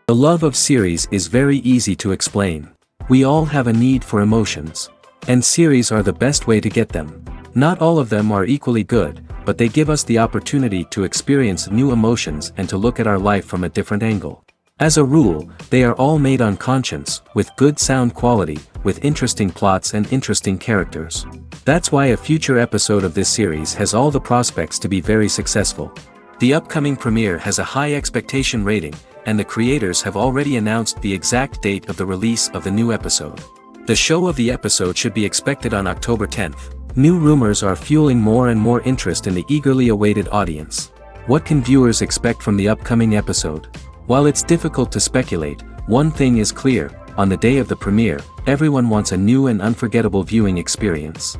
The love of series is very easy to explain. We all have a need for emotions. And series are the best way to get them. Not all of them are equally good, but they give us the opportunity to experience new emotions and to look at our life from a different angle. As a rule, they are all made on conscience, with good sound quality, with interesting plots and interesting characters. That's why a future episode of this series has all the prospects to be very successful. The upcoming premiere has a high expectation rating, and the creators have already announced the exact date of the release of the new episode. The show of the episode should be expected on October 10th. New rumors are fueling more and more interest in the eagerly awaited audience. What can viewers expect from the upcoming episode? While it's difficult to speculate, one thing is clear: on the day of the premiere, everyone wants a new and unforgettable viewing experience.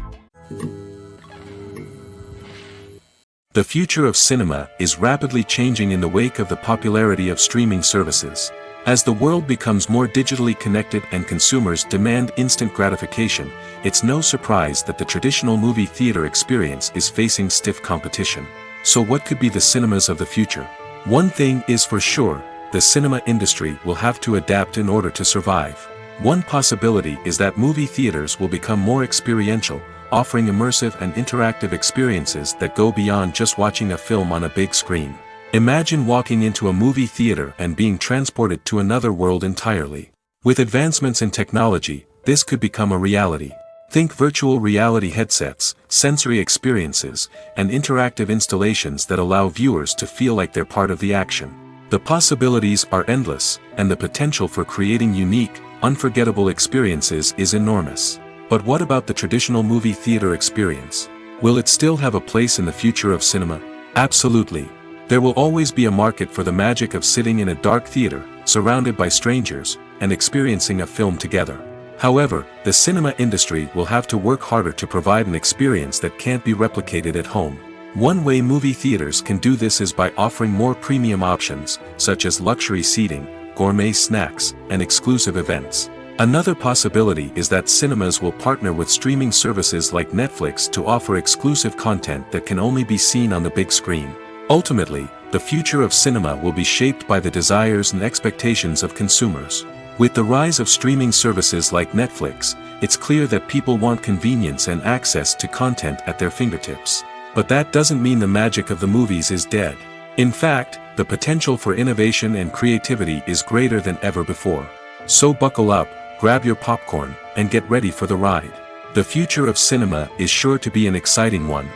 The future of cinema is rapidly changing in the wake of the popularity of streaming services. As the world becomes more digitally connected and consumers demand instant gratification, it's no surprise that the traditional movie theater experience is facing stiff competition. So what could be the cinemas of the future? One thing is for sure: the cinema industry will have to adapt in order to survive. One possibility is that movie theaters will become more experiential, offering immersive and interactive experiences that go beyond just watching a film on a big screen. Imagine walking into a movie theater and being transported to another world entirely. With advancements in technology, this could become a reality. Think virtual reality headsets, sensory experiences, and interactive installations that allow viewers to feel like they're part of the action. The possibilities are endless, and the potential for creating unique, unforgettable experiences is enormous. But what about the traditional movie theater experience? Will it still have a place in the future of cinema? Absolutely. There will always be a market for the magic of sitting in a dark theater, surrounded by strangers, and experiencing a film together. However, the cinema industry will have to work harder to provide an experience that can't be replicated at home. One way movie theaters can do this is by offering more premium options, such as luxury seating, gourmet snacks, and exclusive events. Another possibility is that cinemas will partner with streaming services like Netflix to offer exclusive content that can only be seen on the big screen. Ultimately, the future of cinema will be shaped by the desires and expectations of consumers. With the rise of streaming services like Netflix, it's clear that people want convenience and access to content at their fingertips. But that doesn't mean the magic of the movies is dead. In fact, the potential for innovation and creativity is greater than ever before. So buckle up, grab your popcorn, and get ready for the ride. The future of cinema is sure to be an exciting one.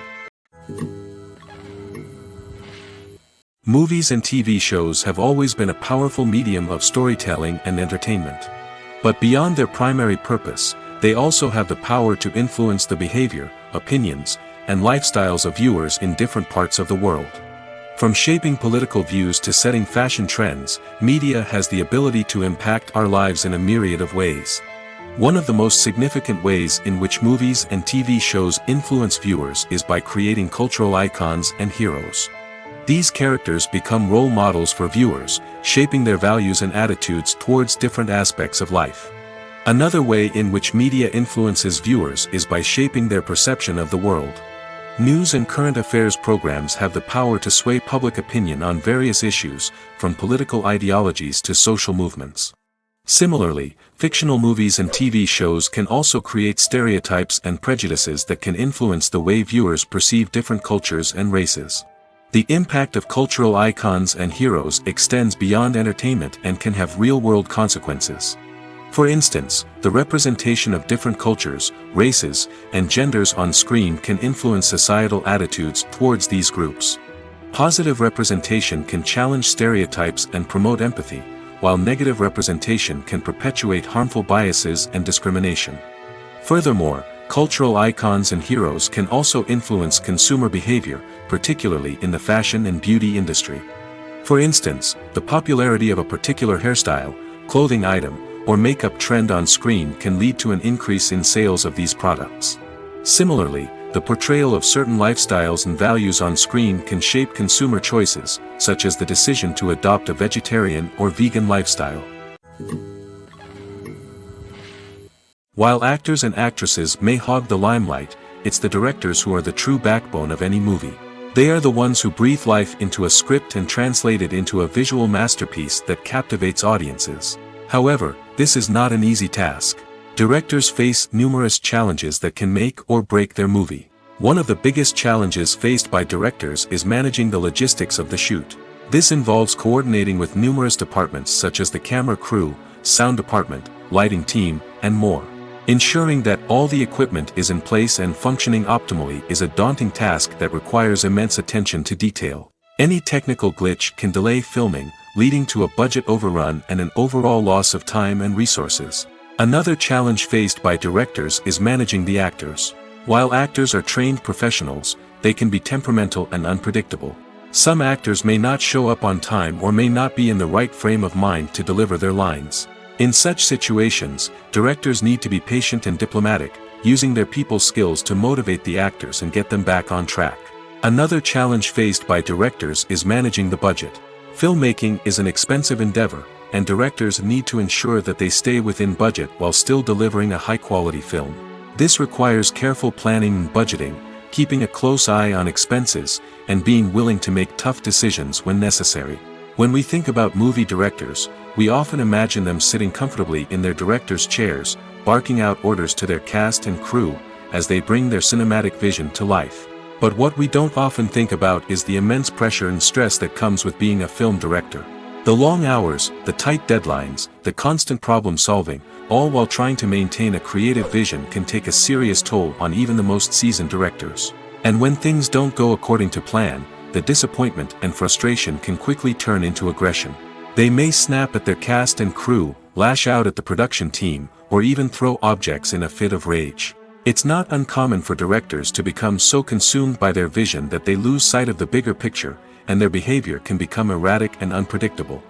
Movies and TV shows have always been a powerful medium of storytelling and entertainment. But beyond their primary purpose, they also have the power to influence the behavior, opinions, and lifestyles of viewers in different parts of the world. From shaping political views to setting fashion trends, media has the ability to impact our lives in a myriad of ways. One of the most significant ways in which movies and TV shows influence viewers is by creating cultural icons and heroes. These characters become role models for viewers, shaping their values and attitudes towards different aspects of life. Another way in which media influences viewers is by shaping their perception of the world. News and current affairs programs have the power to sway public opinion on various issues, from political ideologies to social movements. Similarly, fictional movies and TV shows can also create stereotypes and prejudices that can influence the way viewers perceive different cultures and races. The impact of cultural icons and heroes extends beyond entertainment and can have real-world consequences. For instance, the representation of different cultures, races, and genders on screen can influence societal attitudes towards these groups. Positive representation can challenge stereotypes and promote empathy, while negative representation can perpetuate harmful biases and discrimination. Furthermore, cultural icons and heroes can also influence consumer behavior, particularly in the fashion and beauty industry. For instance, the popularity of a particular hairstyle, clothing item, or makeup trend on screen can lead to an increase in sales of these products. Similarly, the portrayal of certain lifestyles and values on screen can shape consumer choices, such as the decision to adopt a vegetarian or vegan lifestyle. While actors and actresses may hog the limelight, it's the directors who are the true backbone of any movie. They are the ones who breathe life into a script and translate it into a visual masterpiece that captivates audiences. However, this is not an easy task. Directors face numerous challenges that can make or break their movie. One of the biggest challenges faced by directors is managing the logistics of the shoot. This involves coordinating with numerous departments such as the camera crew, sound department, lighting team, and more. Ensuring that all the equipment is in place and functioning optimally is a daunting task that requires immense attention to detail. Any technical glitch can delay filming, leading to a budget overrun and an overall loss of time and resources. Another challenge faced by directors is managing the actors. While actors are trained professionals, they can be temperamental and unpredictable. Some actors may not show up on time or may not be in the right frame of mind to deliver their lines. In such situations, directors need to be patient and diplomatic, using their people skills to motivate the actors and get them back on track. Another challenge faced by directors is managing the budget. Filmmaking is an expensive endeavor, and directors need to ensure that they stay within budget while still delivering a high-quality film. This requires careful planning and budgeting, keeping a close eye on expenses, and being willing to make tough decisions when necessary. When we think about movie directors, we often imagine them sitting comfortably in their director's chairs, barking out orders to their cast and crew, as they bring their cinematic vision to life. But what we don't often think about is the immense pressure and stress that comes with being a film director. The long hours, the tight deadlines, the constant problem solving, all while trying to maintain a creative vision can take a serious toll on even the most seasoned directors. And when things don't go according to plan, the disappointment and frustration can quickly turn into aggression. They may snap at their cast and crew, lash out at the production team, or even throw objects in a fit of rage. It's not uncommon for directors to become so consumed by their vision that they lose sight of the bigger picture, and their behavior can become erratic and unpredictable.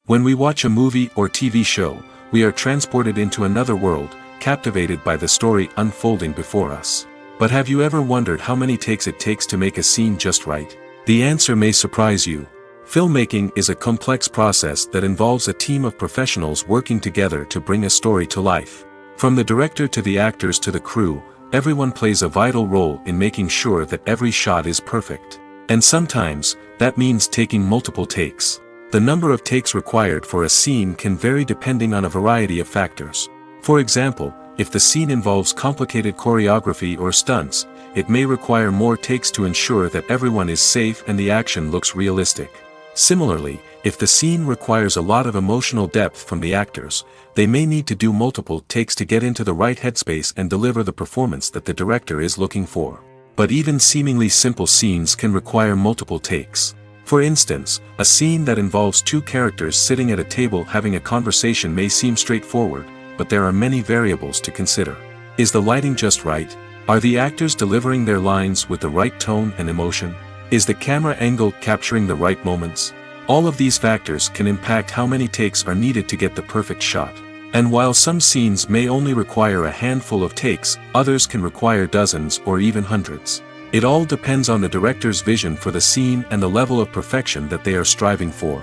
When we watch a movie or TV show, we are transported into another world, captivated by the story unfolding before us. But have you ever wondered how many takes it takes to make a scene just right? The answer may surprise you. Filmmaking is a complex process that involves a team of professionals working together to bring a story to life. From the director to the actors to the crew, everyone plays a vital role in making sure that every shot is perfect. And sometimes, that means taking multiple takes. The number of takes required for a scene can vary depending on a variety of factors. For example, if the scene involves complicated choreography or stunts, it may require more takes to ensure that everyone is safe and the action looks realistic. Similarly, if the scene requires a lot of emotional depth from the actors, they may need to do multiple takes to get into the right headspace and deliver the performance that the director is looking for. But even seemingly simple scenes can require multiple takes. For instance, a scene that involves two characters sitting at a table having a conversation may seem straightforward, but there are many variables to consider. Is the lighting just right? Are the actors delivering their lines with the right tone and emotion? Is the camera angle capturing the right moments? All of these factors can impact how many takes are needed to get the perfect shot. And while some scenes may only require a handful of takes, others can require dozens or even hundreds. It all depends on the director's vision for the scene and the level of perfection that they are striving for.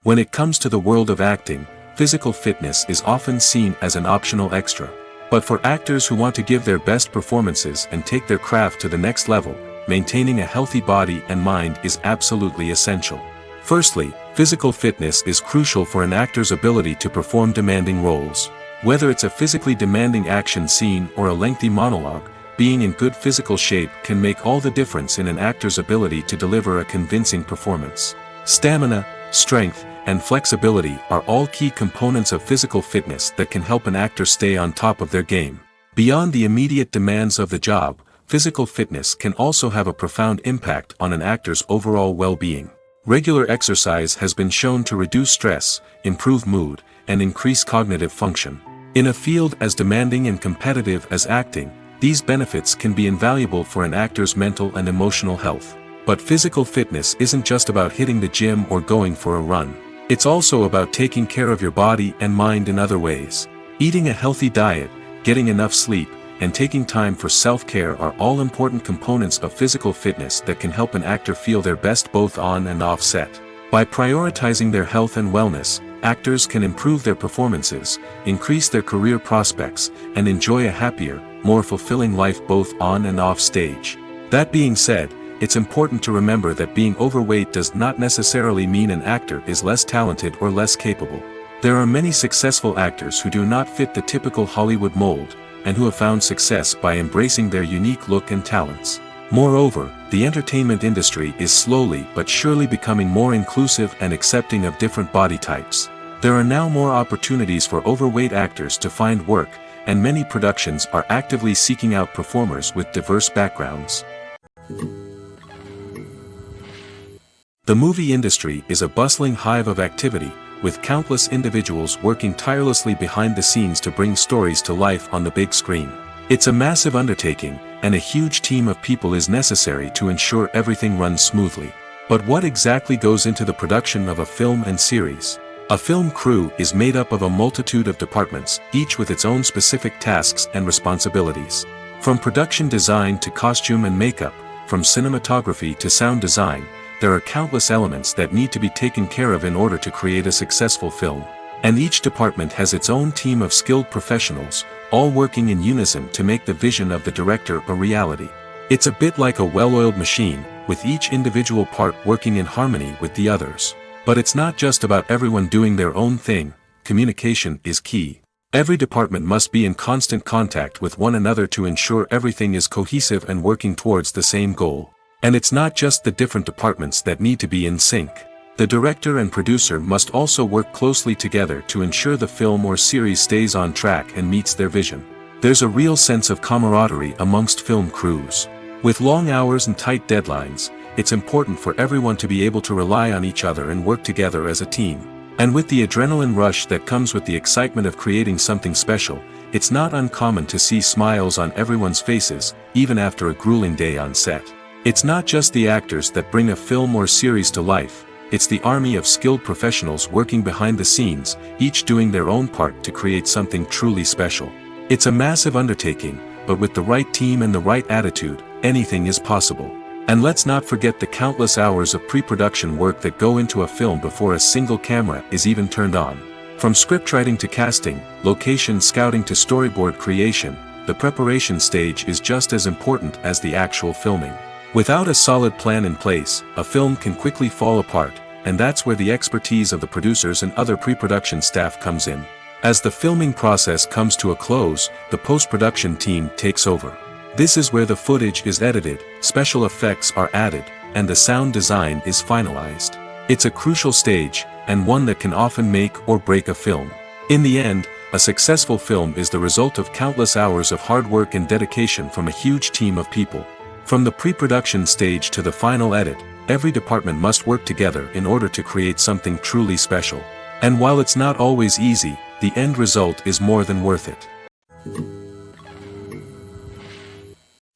When it comes to the world of acting, physical fitness is often seen as an optional extra. But for actors who want to give their best performances and take their craft to the next level, maintaining a healthy body and mind is absolutely essential. Firstly, physical fitness is crucial for an actor's ability to perform demanding roles. Whether it's a physically demanding action scene or a lengthy monologue, being in good physical shape can make all the difference in an actor's ability to deliver a convincing performance. Stamina, strength, and flexibility are all key components of physical fitness that can help an actor stay on top of their game. Beyond the immediate demands of the job, physical fitness can also have a profound impact on an actor's overall well-being. Regular exercise has been shown to reduce stress, improve mood, and increase cognitive function. In a field as demanding and competitive as acting, these benefits can be invaluable for an actor's mental and emotional health. But physical fitness isn't just about hitting the gym or going for a run. It's also about taking care of your body and mind in other ways. Eating a healthy diet, getting enough sleep, and taking time for self-care are all important components of physical fitness that can help an actor feel their best both on and off set. By prioritizing their health and wellness, actors can improve their performances, increase their career prospects, and enjoy a happier, more fulfilling life both on and off stage. That being said, it's important to remember that being overweight does not necessarily mean an actor is less talented or less capable. There are many successful actors who do not fit the typical Hollywood mold, and who have found success by embracing their unique look and talents. Moreover, the entertainment industry is slowly but surely becoming more inclusive and accepting of different body types. There are now more opportunities for overweight actors to find work, and many productions are actively seeking out performers with diverse backgrounds. The movie industry is a bustling hive of activity, with countless individuals working tirelessly behind the scenes to bring stories to life on the big screen. It's a massive undertaking, and a huge team of people is necessary to ensure everything runs smoothly. But what exactly goes into the production of a film and series? A film crew is made up of a multitude of departments, each with its own specific tasks and responsibilities. From production design to costume and makeup, from cinematography to sound design, there are countless elements that need to be taken care of in order to create a successful film. And each department has its own team of skilled professionals, all working in unison to make the vision of the director a reality. It's a bit like a well-oiled machine, with each individual part working in harmony with the others. But it's not just about everyone doing their own thing. Communication is key. Every department must be in constant contact with one another to ensure everything is cohesive and working towards the same goal. And it's not just the different departments that need to be in sync. The director and producer must also work closely together to ensure the film or series stays on track and meets their vision. There's a real sense of camaraderie amongst film crews. With long hours and tight deadlines, it's important for everyone to be able to rely on each other and work together as a team. And with the adrenaline rush that comes with the excitement of creating something special, it's not uncommon to see smiles on everyone's faces, even after a grueling day on set. It's not just the actors that bring a film or series to life. It's the army of skilled professionals working behind the scenes, each doing their own part to create something truly special. It's a massive undertaking, but with the right team and the right attitude, anything is possible. And let's not forget the countless hours of pre-production work that go into a film before a single camera is even turned on. From scriptwriting to casting, location scouting to storyboard creation, the preparation stage is just as important as the actual filming. Without a solid plan in place, a film can quickly fall apart, and that's where the expertise of the producers and other pre-production staff comes in. As the filming process comes to a close, the post-production team takes over. This is where the footage is edited, special effects are added, and the sound design is finalized. It's a crucial stage, and one that can often make or break a film. In the end, a successful film is the result of countless hours of hard work and dedication from a huge team of people. From the pre-production stage to the final edit, every department must work together in order to create something truly special. And while it's not always easy, the end result is more than worth it.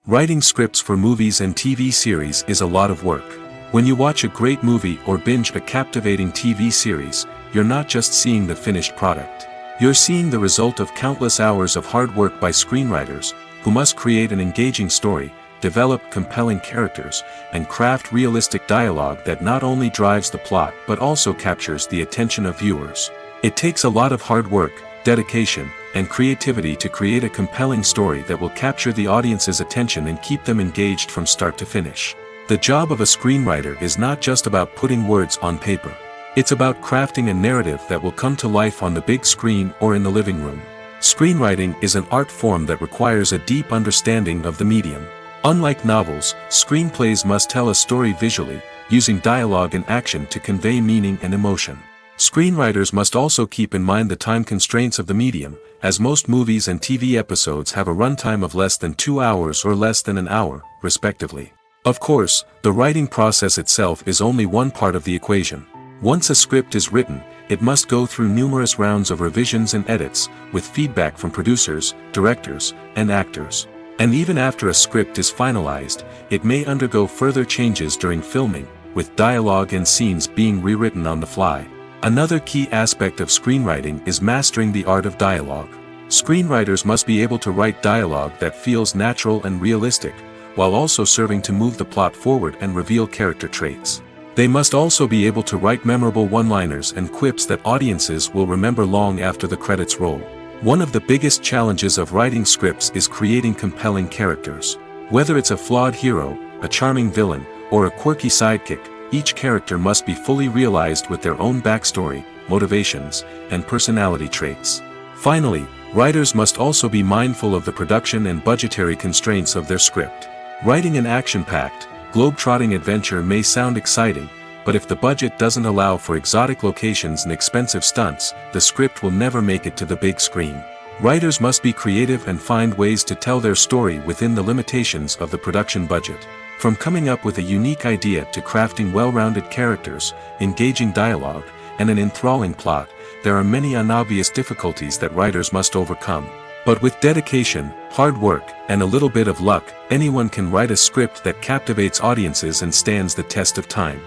Writing scripts for movies and TV series is a lot of work. When you watch a great movie or binge a captivating TV series, you're not just seeing the finished product. You're seeing the result of countless hours of hard work by screenwriters, who must create an engaging story, develop compelling characters, and craft realistic dialogue that not only drives the plot but also captures the attention of viewers. It takes a lot of hard work, dedication, and creativity to create a compelling story that will capture the audience's attention and keep them engaged from start to finish. The job of a screenwriter is not just about putting words on paper. It's about crafting a narrative that will come to life on the big screen or in the living room. Screenwriting is an art form that requires a deep understanding of the medium. Unlike novels, screenplays must tell a story visually, using dialogue and action to convey meaning and emotion. Screenwriters must also keep in mind the time constraints of the medium, as most movies and TV episodes have a runtime of less than 2 hours or less than an hour, respectively. Of course, the writing process itself is only one part of the equation. Once a script is written, it must go through numerous rounds of revisions and edits, with feedback from producers, directors, and actors. And even after a script is finalized, it may undergo further changes during filming, with dialogue and scenes being rewritten on the fly. Another key aspect of screenwriting is mastering the art of dialogue. Screenwriters must be able to write dialogue that feels natural and realistic, while also serving to move the plot forward and reveal character traits. They must also be able to write memorable one-liners and quips that audiences will remember long after the credits roll. One of the biggest challenges of writing scripts is creating compelling characters. Whether it's a flawed hero, a charming villain, or a quirky sidekick, each character must be fully realized with their own backstory, motivations, and personality traits. Finally, writers must also be mindful of the production and budgetary constraints of their script. Writing an action-packed, globe-trotting adventure may sound exciting, but if the budget doesn't allow for exotic locations and expensive stunts, the script will never make it to the big screen. Writers must be creative and find ways to tell their story within the limitations of the production budget. From coming up with a unique idea to crafting well-rounded characters, engaging dialogue, and an enthralling plot, there are many unobvious difficulties that writers must overcome. But with dedication, hard work, and a little bit of luck, anyone can write a script that captivates audiences and stands the test of time.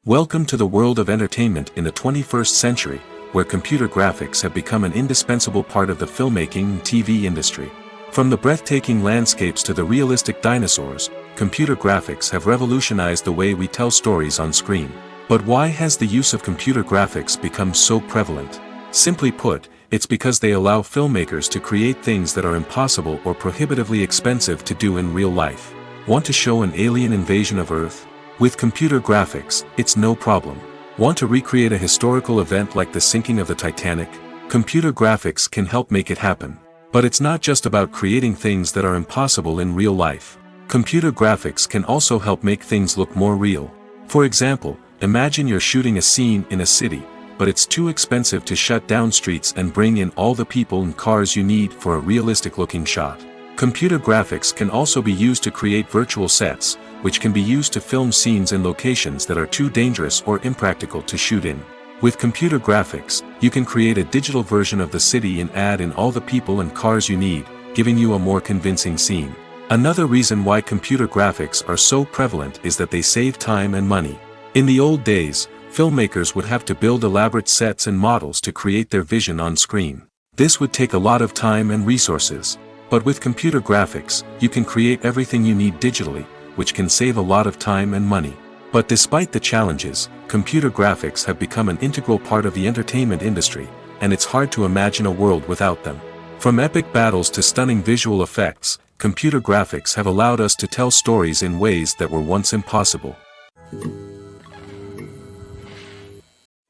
Welcome to the world of entertainment in the 21st century, where computer graphics have become an indispensable part of the filmmaking and TV industry. From the breathtaking landscapes to the realistic dinosaurs, computer graphics have revolutionized the way we tell stories on screen. But why has the use of computer graphics become so prevalent? Simply put, it's because they allow filmmakers to create things that are impossible or prohibitively expensive to do in real life. Want to show an alien invasion of Earth? With computer graphics, it's no problem. Want to recreate a historical event like the sinking of the Titanic? Computer graphics can help make it happen. But it's not just about creating things that are impossible in real life. Computer graphics can also help make things look more real. For example, imagine you're shooting a scene in a city, but it's too expensive to shut down streets and bring in all the people and cars you need for a realistic-looking shot. Computer graphics can also be used to create virtual sets, which can be used to film scenes in locations that are too dangerous or impractical to shoot in. With computer graphics, you can create a digital version of the city and add in all the people and cars you need, giving you a more convincing scene. Another reason why computer graphics are so prevalent is that they save time and money. In the old days, filmmakers would have to build elaborate sets and models to create their vision on screen. This would take a lot of time and resources. But with computer graphics, you can create everything you need digitally, which can save a lot of time and money. But despite the challenges, computer graphics have become an integral part of the entertainment industry, and it's hard to imagine a world without them. From epic battles to stunning visual effects, computer graphics have allowed us to tell stories in ways that were once impossible.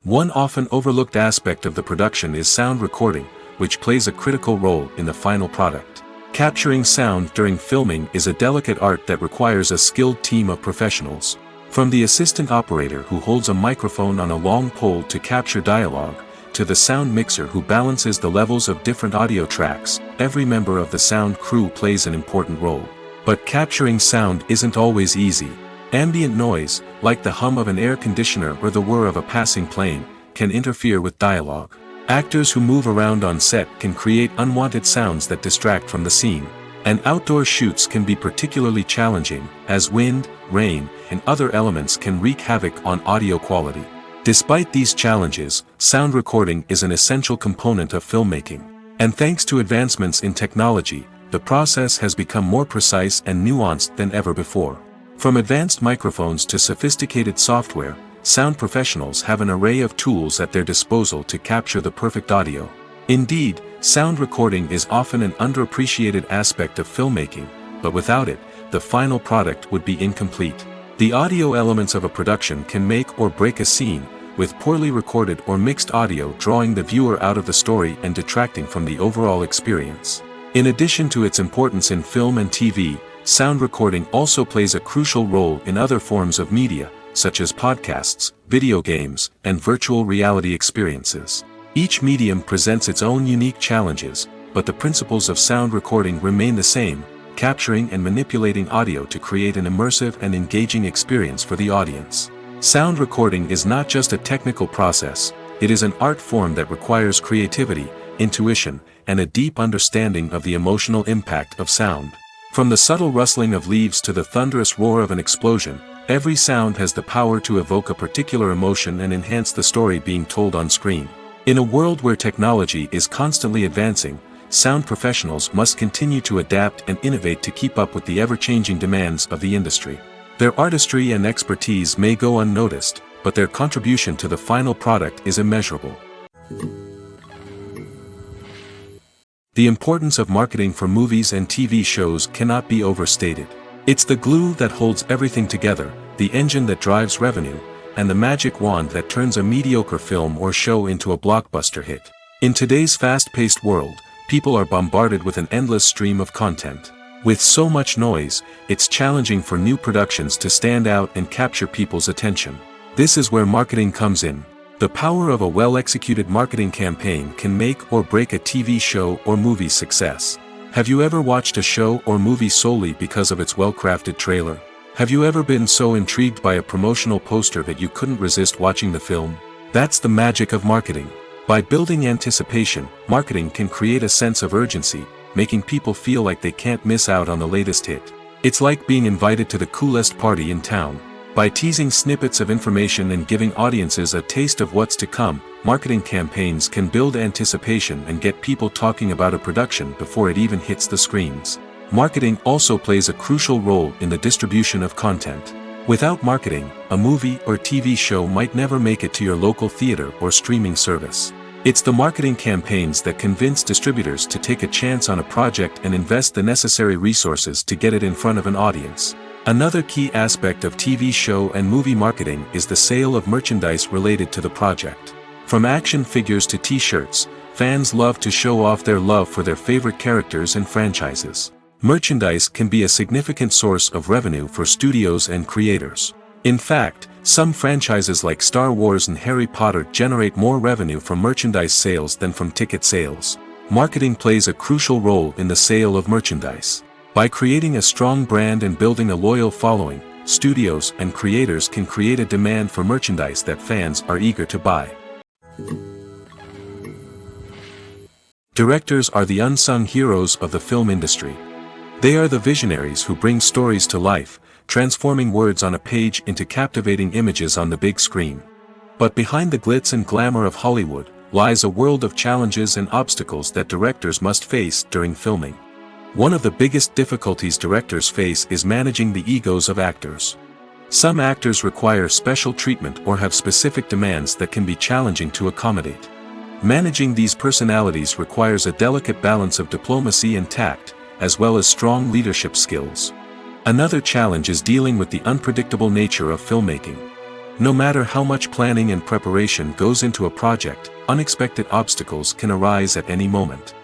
One often overlooked aspect of the production is sound recording, which plays a critical role in the final product. Capturing sound during filming is a delicate art that requires a skilled team of professionals. From the assistant operator who holds a microphone on a long pole to capture dialogue, to the sound mixer who balances the levels of different audio tracks, every member of the sound crew plays an important role. But capturing sound isn't always easy. Ambient noise, like the hum of an air conditioner or the whir of a passing plane, can interfere with dialogue. Actors who move around on set can create unwanted sounds that distract from the scene. And outdoor shoots can be particularly challenging, as wind, rain, and other elements can wreak havoc on audio quality. Despite these challenges, sound recording is an essential component of filmmaking. And thanks to advancements in technology, the process has become more precise and nuanced than ever before. From advanced microphones to sophisticated software, sound professionals have an array of tools at their disposal to capture the perfect audio. Indeed, sound recording is often an underappreciated aspect of filmmaking, but without it, the final product would be incomplete. The audio elements of a production can make or break a scene, with poorly recorded or mixed audio drawing the viewer out of the story and detracting from the overall experience. In addition to its importance in film and TV, sound recording also plays a crucial role in other forms of media, such as podcasts, video games, and virtual reality experiences. Each medium presents its own unique challenges, but the principles of sound recording remain the same, capturing and manipulating audio to create an immersive and engaging experience for the audience. Sound recording is not just a technical process, it is an art form that requires creativity, intuition, and a deep understanding of the emotional impact of sound. From the subtle rustling of leaves to the thunderous roar of an explosion, every sound has the power to evoke a particular emotion and enhance the story being told on screen. In a world where technology is constantly advancing, sound professionals must continue to adapt and innovate to keep up with the ever-changing demands of the industry. Their artistry and expertise may go unnoticed, but their contribution to the final product is immeasurable. The importance of marketing for movies and TV shows cannot be overstated. It's the glue that holds everything together, the engine that drives revenue, and the magic wand that turns a mediocre film or show into a blockbuster hit. In today's fast-paced world, people are bombarded with an endless stream of content. With so much noise, it's challenging for new productions to stand out and capture people's attention. This is where marketing comes in. The power of a well-executed marketing campaign can make or break a TV show or movie's success. Have you ever watched a show or movie solely because of its well-crafted trailer? Have you ever been so intrigued by a promotional poster that you couldn't resist watching the film? That's the magic of marketing. By building anticipation, marketing can create a sense of urgency, making people feel like they can't miss out on the latest hit. It's like being invited to the coolest party in town. By teasing snippets of information and giving audiences a taste of what's to come, marketing campaigns can build anticipation and get people talking about a production before it even hits the screens. Marketing also plays a crucial role in the distribution of content. Without marketing, a movie or TV show might never make it to your local theater or streaming service. It's the marketing campaigns that convince distributors to take a chance on a project and invest the necessary resources to get it in front of an audience. Another key aspect of TV show and movie marketing is the sale of merchandise related to the project. From action figures to t-shirts, fans love to show off their love for their favorite characters and franchises. Merchandise can be a significant source of revenue for studios and creators. In fact, some franchises like Star Wars and Harry Potter generate more revenue from merchandise sales than from ticket sales. Marketing plays a crucial role in the sale of merchandise. By creating a strong brand and building a loyal following, studios and creators can create a demand for merchandise that fans are eager to buy. Directors are the unsung heroes of the film industry. They are the visionaries who bring stories to life, transforming words on a page into captivating images on the big screen. But behind the glitz and glamour of Hollywood, lies a world of challenges and obstacles that directors must face during filming. One of the biggest difficulties directors face is managing the egos of actors. Some actors require special treatment or have specific demands that can be challenging to accommodate. Managing these personalities requires a delicate balance of diplomacy and tact, as well as strong leadership skills. Another challenge is dealing with the unpredictable nature of filmmaking. No matter how much planning and preparation goes into a project, unexpected obstacles can arise at any moment.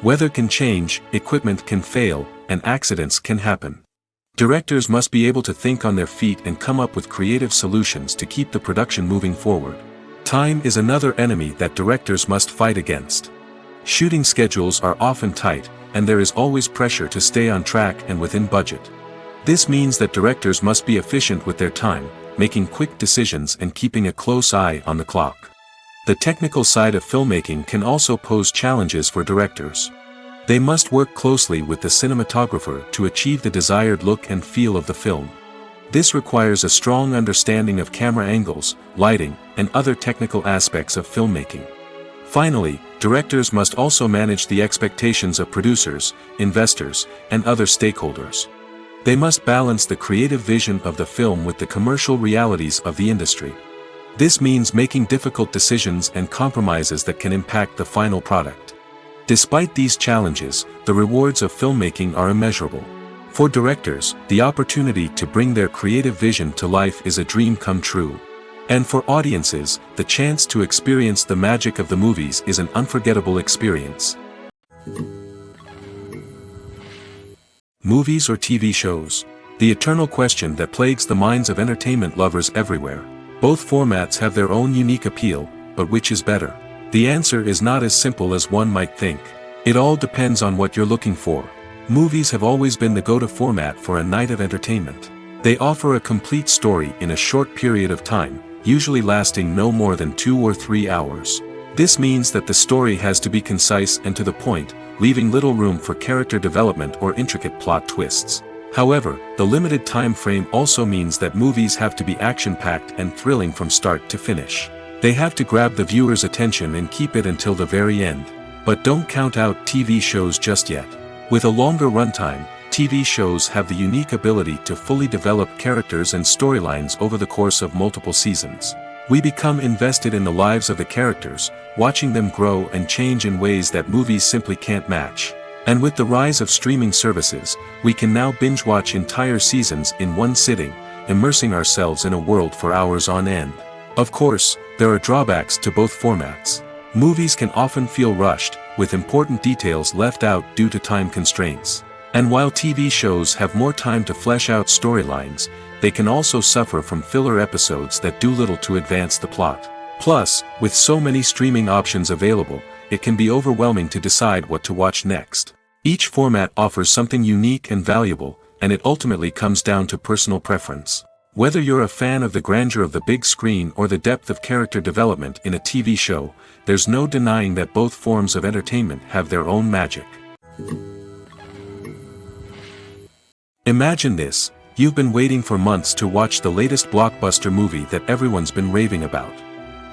Weather can change, equipment can fail, and accidents can happen. Directors must be able to think on their feet and come up with creative solutions to keep the production moving forward. Time is another enemy that directors must fight against. Shooting schedules are often tight, and there is always pressure to stay on track and within budget. This means that directors must be efficient with their time, making quick decisions and keeping a close eye on the clock. The technical side of filmmaking can also pose challenges for directors. They must work closely with the cinematographer to achieve the desired look and feel of the film. This requires a strong understanding of camera angles, lighting, and other technical aspects of filmmaking. Finally, directors must also manage the expectations of producers, investors, and other stakeholders. They must balance the creative vision of the film with the commercial realities of the industry. This means making difficult decisions and compromises that can impact the final product. Despite these challenges, the rewards of filmmaking are immeasurable. For directors, the opportunity to bring their creative vision to life is a dream come true. And for audiences, the chance to experience the magic of the movies is an unforgettable experience. Movies or TV shows? The eternal question that plagues the minds of entertainment lovers everywhere. Both formats have their own unique appeal, but which is better? The answer is not as simple as one might think. It all depends on what you're looking for. Movies have always been the go-to format for a night of entertainment. They offer a complete story in a short period of time, usually lasting no more than 2 or 3 hours. This means that the story has to be concise and to the point, leaving little room for character development or intricate plot twists. However, the limited time frame also means that movies have to be action-packed and thrilling from start to finish. They have to grab the viewer's attention and keep it until the very end. But don't count out TV shows just yet. With a longer runtime, TV shows have the unique ability to fully develop characters and storylines over the course of multiple seasons. We become invested in the lives of the characters, watching them grow and change in ways that movies simply can't match. And with the rise of streaming services, we can now binge-watch entire seasons in one sitting, immersing ourselves in a world for hours on end. Of course, there are drawbacks to both formats. Movies can often feel rushed, with important details left out due to time constraints. And while TV shows have more time to flesh out storylines, they can also suffer from filler episodes that do little to advance the plot. Plus, with so many streaming options available, it can be overwhelming to decide what to watch next. Each format offers something unique and valuable, and it ultimately comes down to personal preference. Whether you're a fan of the grandeur of the big screen or the depth of character development in a TV show, there's no denying that both forms of entertainment have their own magic. Imagine this: you've been waiting for months to watch the latest blockbuster movie that everyone's been raving about.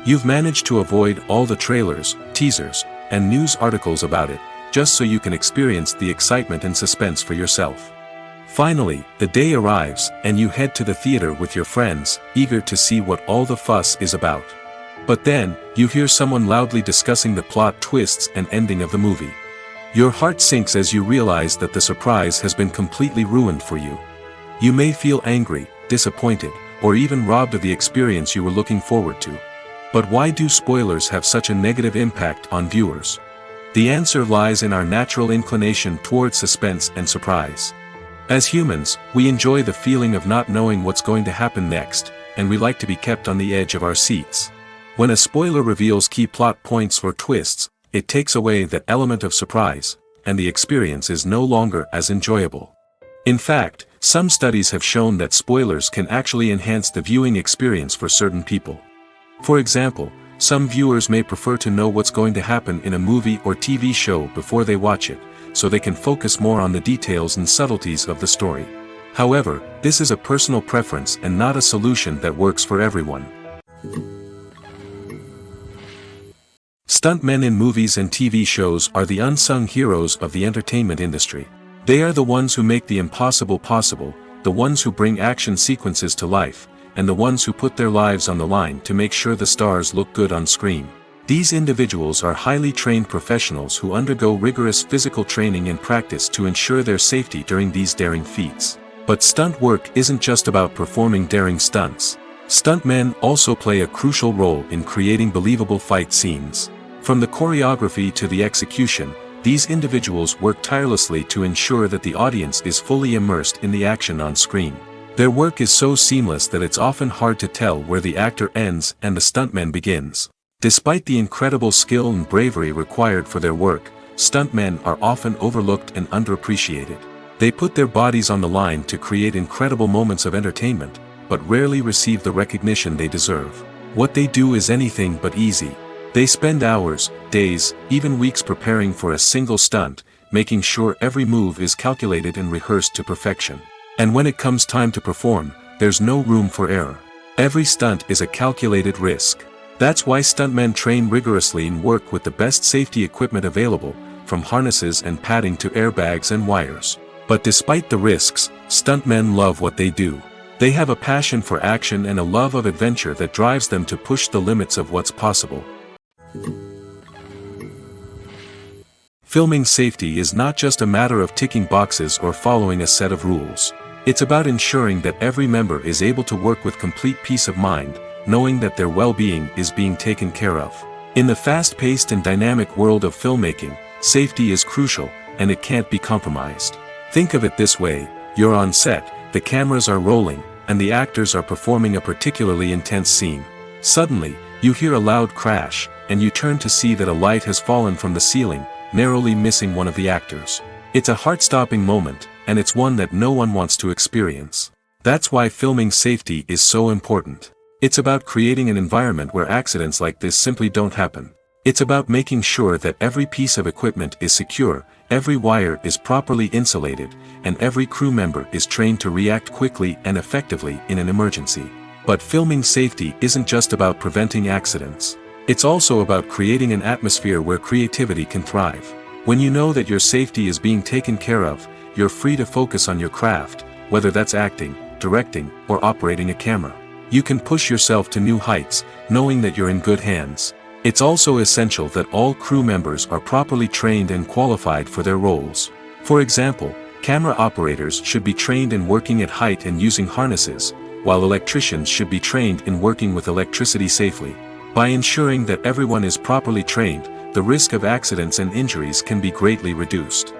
You've managed to avoid all the trailers, teasers, and news articles about it, just so you can experience the excitement and suspense for yourself. Finally, the day arrives, and you head to the theater with your friends, eager to see what all the fuss is about. But then, you hear someone loudly discussing the plot twists and ending of the movie. Your heart sinks as you realize that the surprise has been completely ruined for you. You may feel angry, disappointed, or even robbed of the experience you were looking forward to. But why do spoilers have such a negative impact on viewers? The answer lies in our natural inclination toward suspense and surprise. As humans, we enjoy the feeling of not knowing what's going to happen next, and we like to be kept on the edge of our seats. When a spoiler reveals key plot points or twists, it takes away that element of surprise, and the experience is no longer as enjoyable. In fact, some studies have shown that spoilers can actually enhance the viewing experience for certain people. For example, some viewers may prefer to know what's going to happen in a movie or TV show before they watch it, so they can focus more on the details and subtleties of the story. However, this is a personal preference and not a solution that works for everyone. Stuntmen in movies and TV shows are the unsung heroes of the entertainment industry. They are the ones who make the impossible possible, the ones who bring action sequences to life, and the ones who put their lives on the line to make sure the stars look good on screen. These individuals are highly trained professionals who undergo rigorous physical training and practice to ensure their safety during these daring feats. But stunt work isn't just about performing daring stunts. Stuntmen also play a crucial role in creating believable fight scenes. From the choreography to the execution, these individuals work tirelessly to ensure that the audience is fully immersed in the action on screen. Their work is so seamless that it's often hard to tell where the actor ends and the stuntman begins. Despite the incredible skill and bravery required for their work, stuntmen are often overlooked and underappreciated. They put their bodies on the line to create incredible moments of entertainment, but rarely receive the recognition they deserve. What they do is anything but easy. They spend hours, days, even weeks preparing for a single stunt, making sure every move is calculated and rehearsed to perfection. And when it comes time to perform, there's no room for error. Every stunt is a calculated risk. That's why stuntmen train rigorously and work with the best safety equipment available, from harnesses and padding to airbags and wires. But despite the risks, stuntmen love what they do. They have a passion for action and a love of adventure that drives them to push the limits of what's possible. Filming safety is not just a matter of ticking boxes or following a set of rules. It's about ensuring that every member is able to work with complete peace of mind, knowing that their well-being is being taken care of. In the fast-paced and dynamic world of filmmaking, safety is crucial, and it can't be compromised. Think of it this way: you're on set, the cameras are rolling, and the actors are performing a particularly intense scene. Suddenly, you hear a loud crash, and you turn to see that a light has fallen from the ceiling, narrowly missing one of the actors. It's a heart-stopping moment, and it's one that no one wants to experience. That's why filming safety is so important. It's about creating an environment where accidents like this simply don't happen. It's about making sure that every piece of equipment is secure, every wire is properly insulated, and every crew member is trained to react quickly and effectively in an emergency. But filming safety isn't just about preventing accidents. It's also about creating an atmosphere where creativity can thrive. When you know that your safety is being taken care of, you're free to focus on your craft, whether that's acting, directing, or operating a camera. You can push yourself to new heights, knowing that you're in good hands. It's also essential that all crew members are properly trained and qualified for their roles. For example, camera operators should be trained in working at height and using harnesses, while electricians should be trained in working with electricity safely. By ensuring that everyone is properly trained, the risk of accidents and injuries can be greatly reduced.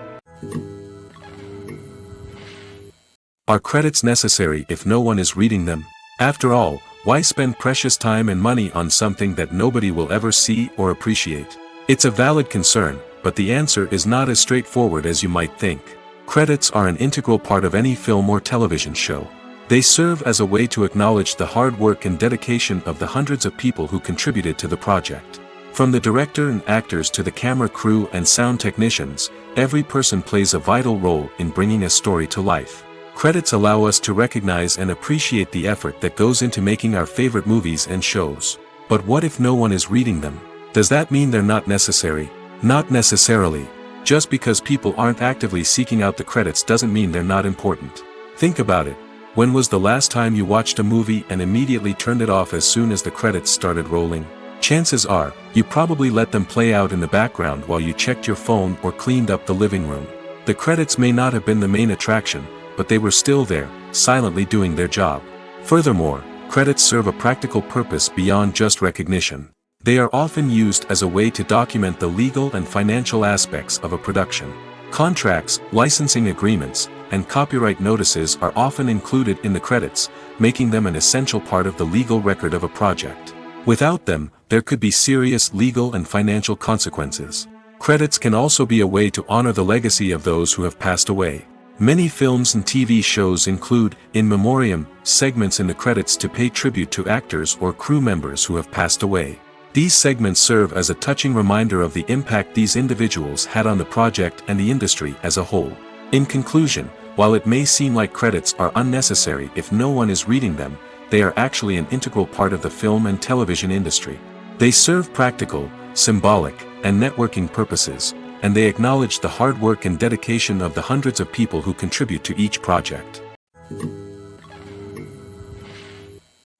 Are credits necessary if no one is reading them? After all, why spend precious time and money on something that nobody will ever see or appreciate? It's a valid concern, but the answer is not as straightforward as you might think. Credits are an integral part of any film or television show. They serve as a way to acknowledge the hard work and dedication of the hundreds of people who contributed to the project. From the director and actors to the camera crew and sound technicians, every person plays a vital role in bringing a story to life. Credits allow us to recognize and appreciate the effort that goes into making our favorite movies and shows. But what if no one is reading them? Does that mean they're not necessary? Not necessarily. Just because people aren't actively seeking out the credits doesn't mean they're not important. Think about it. When was the last time you watched a movie and immediately turned it off as soon as the credits started rolling? Chances are, you probably let them play out in the background while you checked your phone or cleaned up the living room. The credits may not have been the main attraction, but they were still there, silently doing their job. Furthermore, credits serve a practical purpose beyond just recognition. They are often used as a way to document the legal and financial aspects of a production. Contracts, licensing agreements, and copyright notices are often included in the credits, making them an essential part of the legal record of a project. Without them, there could be serious legal and financial consequences. Credits can also be a way to honor the legacy of those who have passed away. Many films and TV shows include, in memoriam, segments in the credits to pay tribute to actors or crew members who have passed away. These segments serve as a touching reminder of the impact these individuals had on the project and the industry as a whole. In conclusion, while it may seem like credits are unnecessary if no one is reading them, they are actually an integral part of the film and television industry. They serve practical, symbolic, and networking purposes, and they acknowledge the hard work and dedication of the hundreds of people who contribute to each project.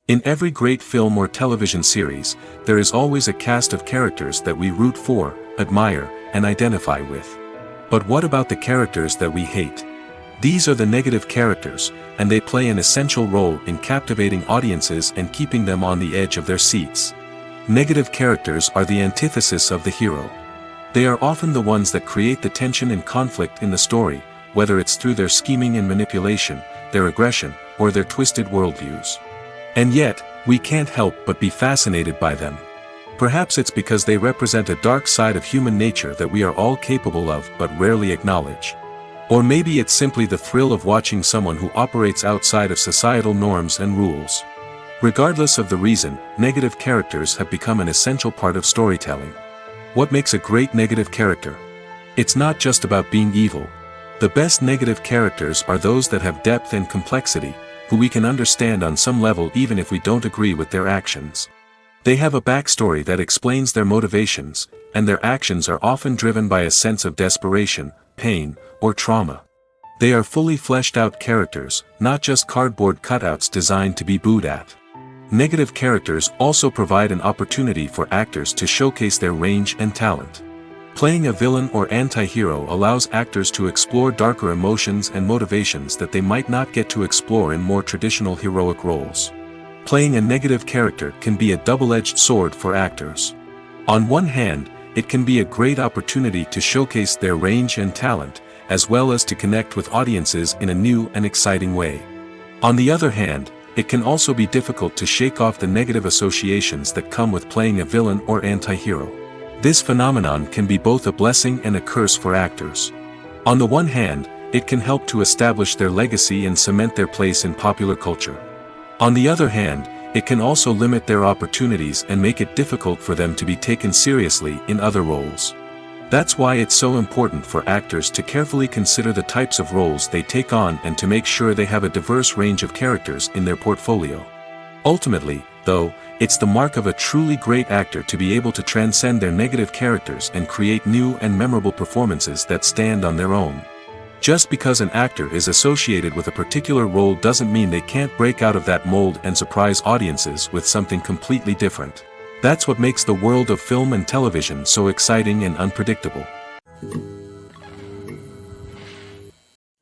In every great film or television series, there is always a cast of characters that we root for, admire, and identify with. But what about the characters that we hate? These are the negative characters, and they play an essential role in captivating audiences and keeping them on the edge of their seats. Negative characters are the antithesis of the hero. They are often the ones that create the tension and conflict in the story, whether it's through their scheming and manipulation, their aggression, or their twisted worldviews. And yet, we can't help but be fascinated by them. Perhaps it's because they represent a dark side of human nature that we are all capable of but rarely acknowledge. Or maybe it's simply the thrill of watching someone who operates outside of societal norms and rules. Regardless of the reason, negative characters have become an essential part of storytelling. What makes a great negative character? It's not just about being evil. The best negative characters are those that have depth and complexity, who we can understand on some level even if we don't agree with their actions. They have a backstory that explains their motivations, and their actions are often driven by a sense of desperation, pain, or trauma. They are fully fleshed out characters, not just cardboard cutouts designed to be booed at. Negative characters also provide an opportunity for actors to showcase their range and talent. Playing a villain or anti-hero allows actors to explore darker emotions and motivations that they might not get to explore in more traditional heroic roles. Playing a negative character can be a double-edged sword for actors. On one hand, it can be a great opportunity to showcase their range and talent, as well as to connect with audiences in a new and exciting way. On the other hand, it can also be difficult to shake off the negative associations that come with playing a villain or anti-hero. This phenomenon can be both a blessing and a curse for actors. On the one hand, it can help to establish their legacy and cement their place in popular culture. On the other hand, it can also limit their opportunities and make it difficult for them to be taken seriously in other roles. That's why it's so important for actors to carefully consider the types of roles they take on and to make sure they have a diverse range of characters in their portfolio. Ultimately, though, it's the mark of a truly great actor to be able to transcend their negative characters and create new and memorable performances that stand on their own. Just because an actor is associated with a particular role doesn't mean they can't break out of that mold and surprise audiences with something completely different. That's what makes the world of film and television so exciting and unpredictable.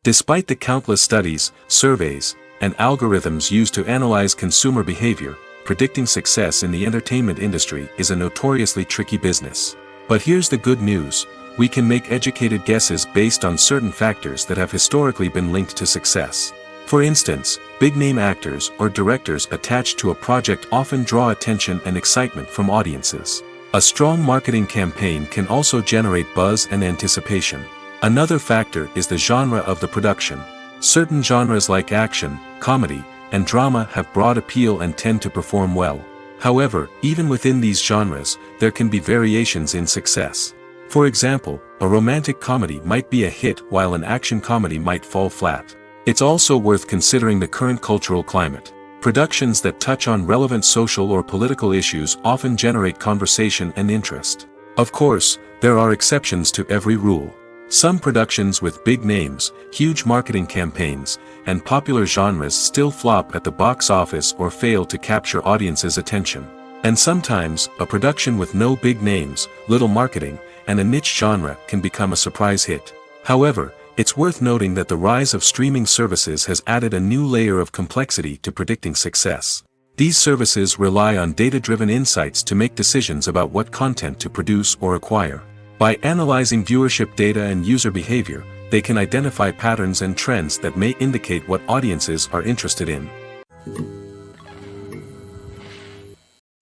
Despite the countless studies, surveys, and algorithms used to analyze consumer behavior, predicting success in the entertainment industry is a notoriously tricky business. But here's the good news: we can make educated guesses based on certain factors that have historically been linked to success. For instance, big-name actors or directors attached to a project often draw attention and excitement from audiences. A strong marketing campaign can also generate buzz and anticipation. Another factor is the genre of the production. Certain genres like action, comedy, and drama have broad appeal and tend to perform well. However, even within these genres, there can be variations in success. For example, a romantic comedy might be a hit while an action comedy might fall flat. It's also worth considering the current cultural climate. Productions that touch on relevant social or political issues often generate conversation and interest. Of course, there are exceptions to every rule. Some productions with big names, huge marketing campaigns, and popular genres still flop at the box office or fail to capture audiences' attention. And sometimes, a production with no big names, little marketing, and a niche genre can become a surprise hit. However, it's worth noting that the rise of streaming services has added a new layer of complexity to predicting success. These services rely on data-driven insights to make decisions about what content to produce or acquire. By analyzing viewership data and user behavior, they can identify patterns and trends that may indicate what audiences are interested in.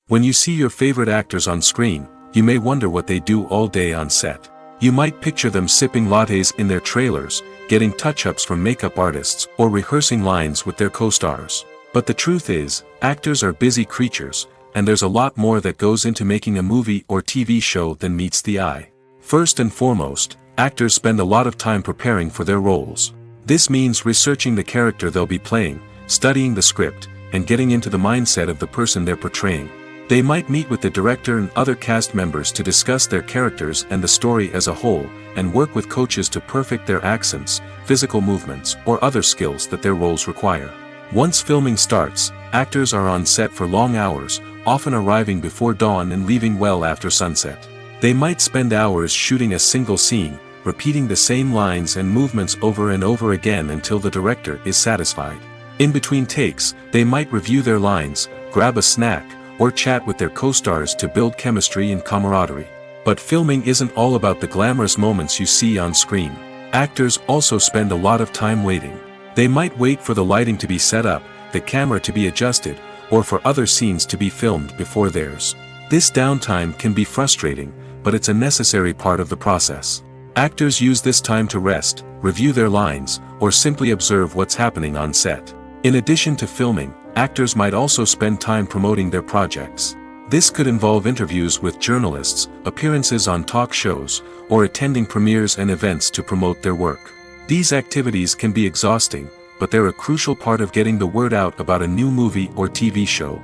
When you see your favorite actors on screen, you may wonder what they do all day on set. You might picture them sipping lattes in their trailers, getting touch-ups from makeup artists, or rehearsing lines with their co-stars. But the truth is, actors are busy creatures, and there's a lot more that goes into making a movie or TV show than meets the eye. First and foremost, actors spend a lot of time preparing for their roles. This means researching the character they'll be playing, studying the script, and getting into the mindset of the person they're portraying. They might meet with the director and other cast members to discuss their characters and the story as a whole, and work with coaches to perfect their accents, physical movements, or other skills that their roles require. Once filming starts, actors are on set for long hours, often arriving before dawn and leaving well after sunset. They might spend hours shooting a single scene, repeating the same lines and movements over and over again until the director is satisfied. In between takes, they might review their lines, grab a snack, or chat with their co-stars to build chemistry and camaraderie. But filming isn't all about the glamorous moments you see on screen. Actors also spend a lot of time waiting. They might wait for the lighting to be set up, the camera to be adjusted, or for other scenes to be filmed before theirs. This downtime can be frustrating, but it's a necessary part of the process. Actors use this time to rest, review their lines, or simply observe what's happening on set. In addition to filming, actors might also spend time promoting their projects. This could involve interviews with journalists, appearances on talk shows, or attending premieres and events to promote their work. These activities can be exhausting, but they're a crucial part of getting the word out about a new movie or TV show.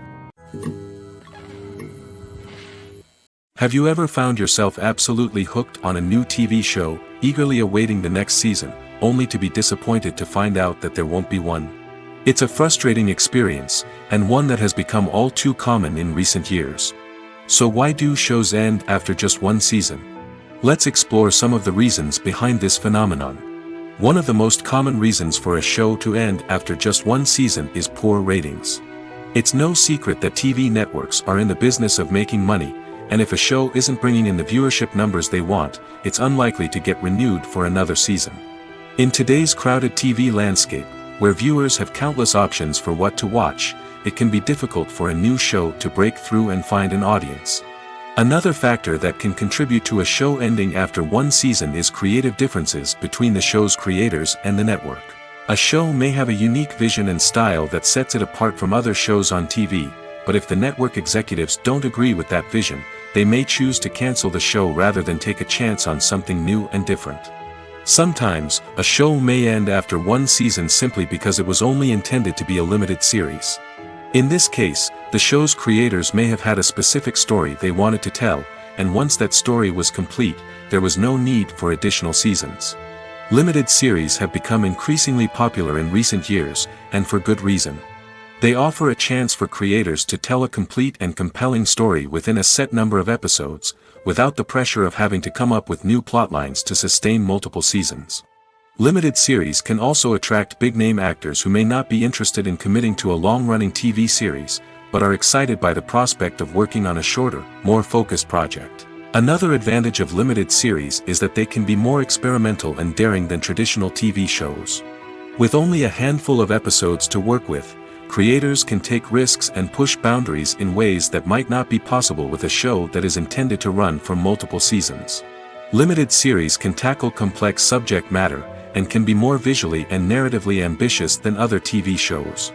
Have you ever found yourself absolutely hooked on a new TV show, eagerly awaiting the next season, only to be disappointed to find out that there won't be one? It's a frustrating experience, and one that has become all too common in recent years. So why do shows end after just one season? Let's explore some of the reasons behind this phenomenon. One of the most common reasons for a show to end after just one season is poor ratings. It's no secret that TV networks are in the business of making money, and if a show isn't bringing in the viewership numbers they want, it's unlikely to get renewed for another season. In today's crowded TV landscape, where viewers have countless options for what to watch, it can be difficult for a new show to break through and find an audience. Another factor that can contribute to a show ending after one season is creative differences between the show's creators and the network. A show may have a unique vision and style that sets it apart from other shows on TV, but if the network executives don't agree with that vision, they may choose to cancel the show rather than take a chance on something new and different. Sometimes, a show may end after one season simply because it was only intended to be a limited series. In this case, the show's creators may have had a specific story they wanted to tell, and once that story was complete, there was no need for additional seasons. Limited series have become increasingly popular in recent years, and for good reason. They offer a chance for creators to tell a complete and compelling story within a set number of episodes, without the pressure of having to come up with new plotlines to sustain multiple seasons. Limited series can also attract big-name actors who may not be interested in committing to a long-running TV series, but are excited by the prospect of working on a shorter, more focused project. Another advantage of limited series is that they can be more experimental and daring than traditional TV shows. With only a handful of episodes to work with, creators can take risks and push boundaries in ways that might not be possible with a show that is intended to run for multiple seasons. Limited series can tackle complex subject matter, and can be more visually and narratively ambitious than other TV shows.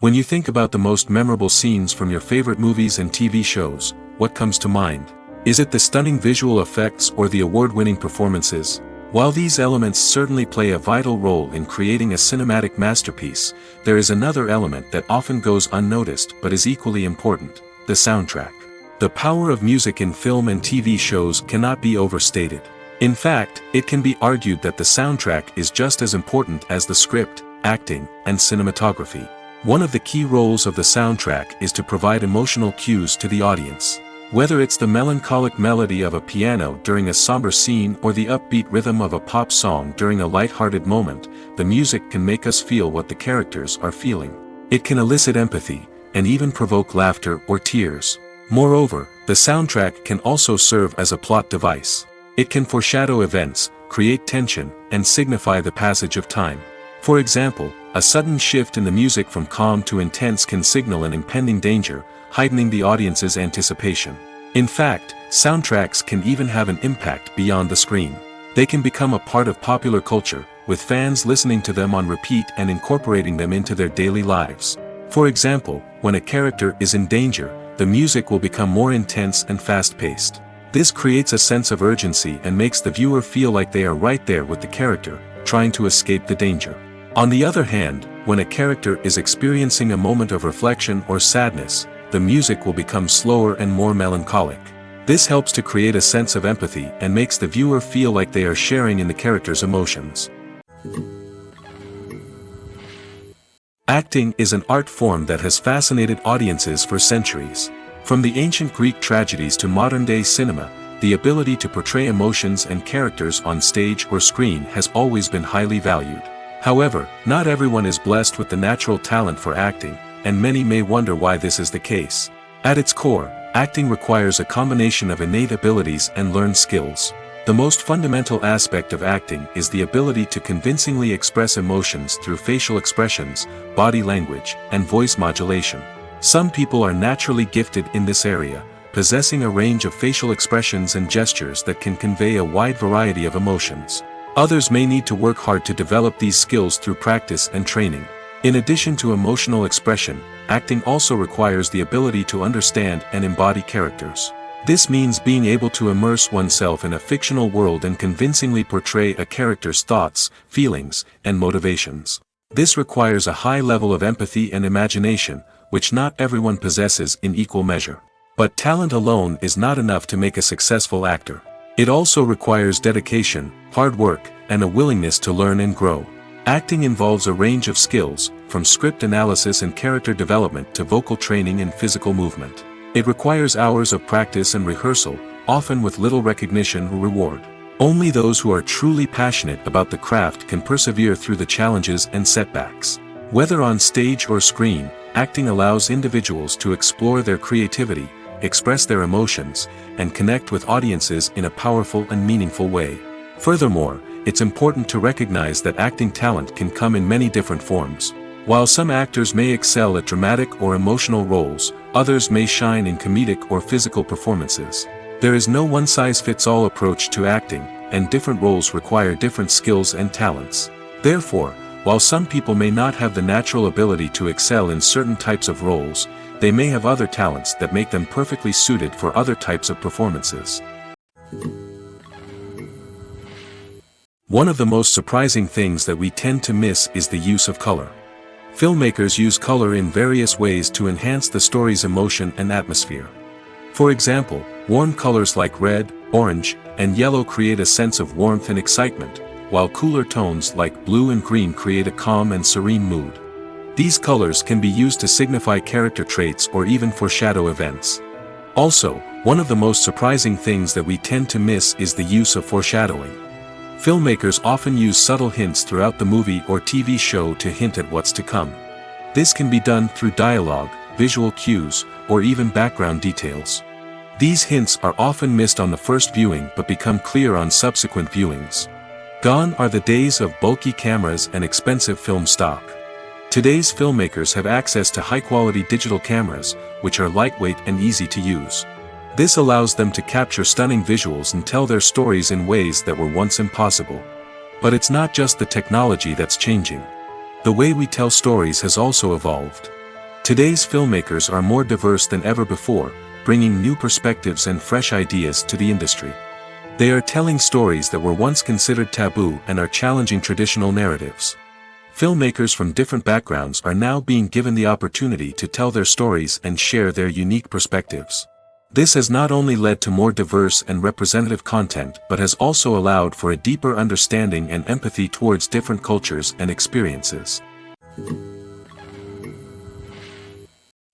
When you think about the most memorable scenes from your favorite movies and TV shows, what comes to mind? Is it the stunning visual effects or the award-winning performances? While these elements certainly play a vital role in creating a cinematic masterpiece, there is another element that often goes unnoticed but is equally important: the soundtrack. The power of music in film and TV shows cannot be overstated. In fact, it can be argued that the soundtrack is just as important as the script, acting, and cinematography. One of the key roles of the soundtrack is to provide emotional cues to the audience. Whether it's the melancholic melody of a piano during a somber scene or the upbeat rhythm of a pop song during a light-hearted moment, the music can make us feel what the characters are feeling. It can elicit empathy, and even provoke laughter or tears. Moreover, the soundtrack can also serve as a plot device. It can foreshadow events, create tension, and signify the passage of time. For example, a sudden shift in the music from calm to intense can signal an impending danger, heightening the audience's anticipation. In fact, soundtracks can even have an impact beyond the screen. They can become a part of popular culture, with fans listening to them on repeat and incorporating them into their daily lives. For example, when a character is in danger, the music will become more intense and fast-paced. This creates a sense of urgency and makes the viewer feel like they are right there with the character, trying to escape the danger. On the other hand, when a character is experiencing a moment of reflection or sadness, the music will become slower and more melancholic. This helps to create a sense of empathy and makes the viewer feel like they are sharing in the character's emotions. Acting is an art form that has fascinated audiences for centuries. From the ancient Greek tragedies to modern-day cinema, the ability to portray emotions and characters on stage or screen has always been highly valued. However, not everyone is blessed with the natural talent for acting, and many may wonder why this is the case. At its core, acting requires a combination of innate abilities and learned skills. The most fundamental aspect of acting is the ability to convincingly express emotions through facial expressions, body language, and voice modulation. Some people are naturally gifted in this area, possessing a range of facial expressions and gestures that can convey a wide variety of emotions. Others may need to work hard to develop these skills through practice and training. In addition to emotional expression, acting also requires the ability to understand and embody characters. This means being able to immerse oneself in a fictional world and convincingly portray a character's thoughts, feelings, and motivations. This requires a high level of empathy and imagination, which not everyone possesses in equal measure. But talent alone is not enough to make a successful actor. It also requires dedication, hard work, and a willingness to learn and grow. Acting involves a range of skills, from script analysis and character development to vocal training and physical movement. It requires hours of practice and rehearsal, often with little recognition or reward. Only those who are truly passionate about the craft can persevere through the challenges and setbacks. Whether on stage or screen, acting allows individuals to explore their creativity, express their emotions, and connect with audiences in a powerful and meaningful way. Furthermore, it's important to recognize that acting talent can come in many different forms. While some actors may excel at dramatic or emotional roles, others may shine in comedic or physical performances. There is no one-size-fits-all approach to acting, and different roles require different skills and talents. Therefore, while some people may not have the natural ability to excel in certain types of roles, they may have other talents that make them perfectly suited for other types of performances. One of the most surprising things that we tend to miss is the use of color. Filmmakers use color in various ways to enhance the story's emotion and atmosphere. For example, warm colors like red, orange, and yellow create a sense of warmth and excitement, while cooler tones like blue and green create a calm and serene mood. These colors can be used to signify character traits or even foreshadow events. Also, one of the most surprising things that we tend to miss is the use of foreshadowing. Filmmakers often use subtle hints throughout the movie or TV show to hint at what's to come. This can be done through dialogue, visual cues, or even background details. These hints are often missed on the first viewing but become clear on subsequent viewings. Gone are the days of bulky cameras and expensive film stock. Today's filmmakers have access to high-quality digital cameras, which are lightweight and easy to use. This allows them to capture stunning visuals and tell their stories in ways that were once impossible. But it's not just the technology that's changing. The way we tell stories has also evolved. Today's filmmakers are more diverse than ever before, bringing new perspectives and fresh ideas to the industry. They are telling stories that were once considered taboo and are challenging traditional narratives. Filmmakers from different backgrounds are now being given the opportunity to tell their stories and share their unique perspectives. This has not only led to more diverse and representative content but has also allowed for a deeper understanding and empathy towards different cultures and experiences.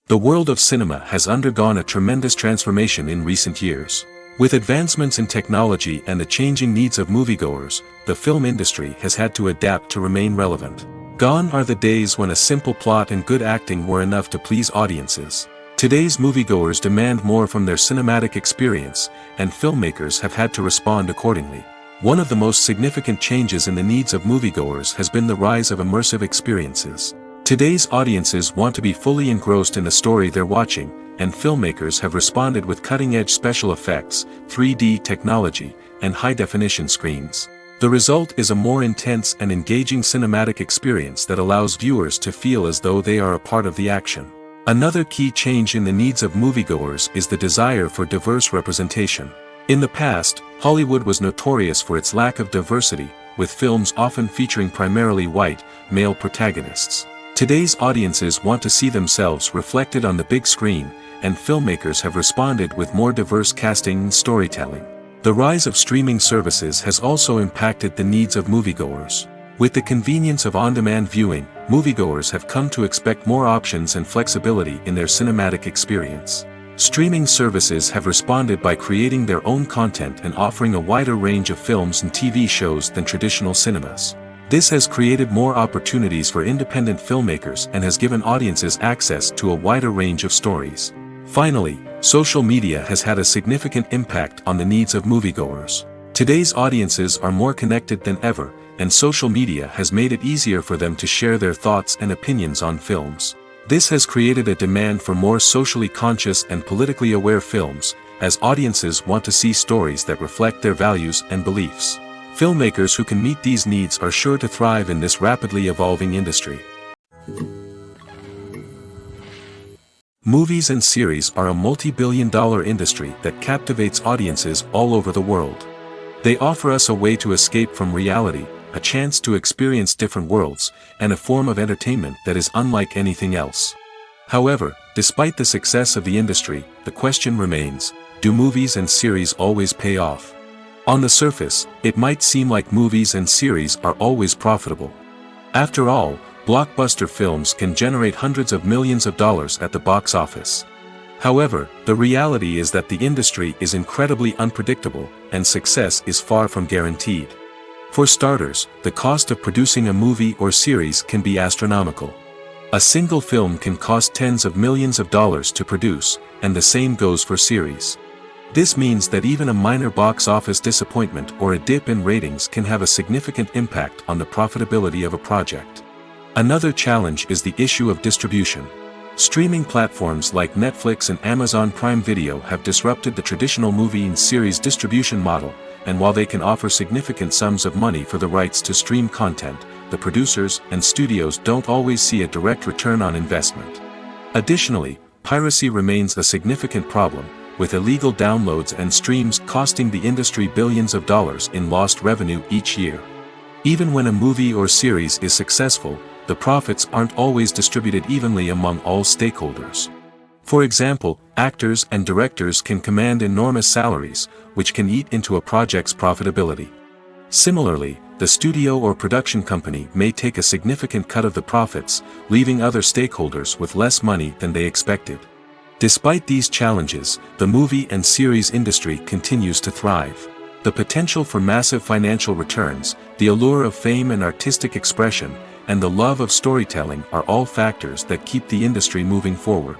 The world of cinema has undergone a tremendous transformation in recent years. With advancements in technology and the changing needs of moviegoers, the film industry has had to adapt to remain relevant. Gone are the days when a simple plot and good acting were enough to please audiences. Today's moviegoers demand more from their cinematic experience, and filmmakers have had to respond accordingly. One of the most significant changes in the needs of moviegoers has been the rise of immersive experiences. Today's audiences want to be fully engrossed in the story they're watching, and filmmakers have responded with cutting-edge special effects, 3D technology, and high-definition screens. The result is a more intense and engaging cinematic experience that allows viewers to feel as though they are a part of the action. Another key change in the needs of moviegoers is the desire for diverse representation. In the past, Hollywood was notorious for its lack of diversity, with films often featuring primarily white, male protagonists. Today's audiences want to see themselves reflected on the big screen, and filmmakers have responded with more diverse casting and storytelling. The rise of streaming services has also impacted the needs of moviegoers. With the convenience of on-demand viewing, moviegoers have come to expect more options and flexibility in their cinematic experience. Streaming services have responded by creating their own content and offering a wider range of films and TV shows than traditional cinemas. This has created more opportunities for independent filmmakers and has given audiences access to a wider range of stories. Finally, social media has had a significant impact on the needs of moviegoers. Today's audiences are more connected than ever, and social media has made it easier for them to share their thoughts and opinions on films. This has created a demand for more socially conscious and politically aware films, as audiences want to see stories that reflect their values and beliefs. Filmmakers who can meet these needs are sure to thrive in this rapidly evolving industry. Movies and series are a multi-billion-dollar industry that captivates audiences all over the world. They offer us a way to escape from reality, a chance to experience different worlds, and a form of entertainment that is unlike anything else. However, despite the success of the industry, the question remains, do movies and series always pay off? On the surface, it might seem like movies and series are always profitable. After all, blockbuster films can generate hundreds of millions of dollars at the box office. However, the reality is that the industry is incredibly unpredictable, and success is far from guaranteed. For starters, the cost of producing a movie or series can be astronomical. A single film can cost tens of millions of dollars to produce, and the same goes for series. This means that even a minor box office disappointment or a dip in ratings can have a significant impact on the profitability of a project. Another challenge is the issue of distribution. Streaming platforms like Netflix and Amazon Prime Video have disrupted the traditional movie and series distribution model, and while they can offer significant sums of money for the rights to stream content, the producers and studios don't always see a direct return on investment. Additionally, piracy remains a significant problem, with illegal downloads and streams costing the industry billions of dollars in lost revenue each year. Even when a movie or series is successful, the profits aren't always distributed evenly among all stakeholders. For example, actors and directors can command enormous salaries, which can eat into a project's profitability. Similarly, the studio or production company may take a significant cut of the profits, leaving other stakeholders with less money than they expected. Despite these challenges, the movie and series industry continues to thrive. The potential for massive financial returns, the allure of fame and artistic expression, and the love of storytelling are all factors that keep the industry moving forward.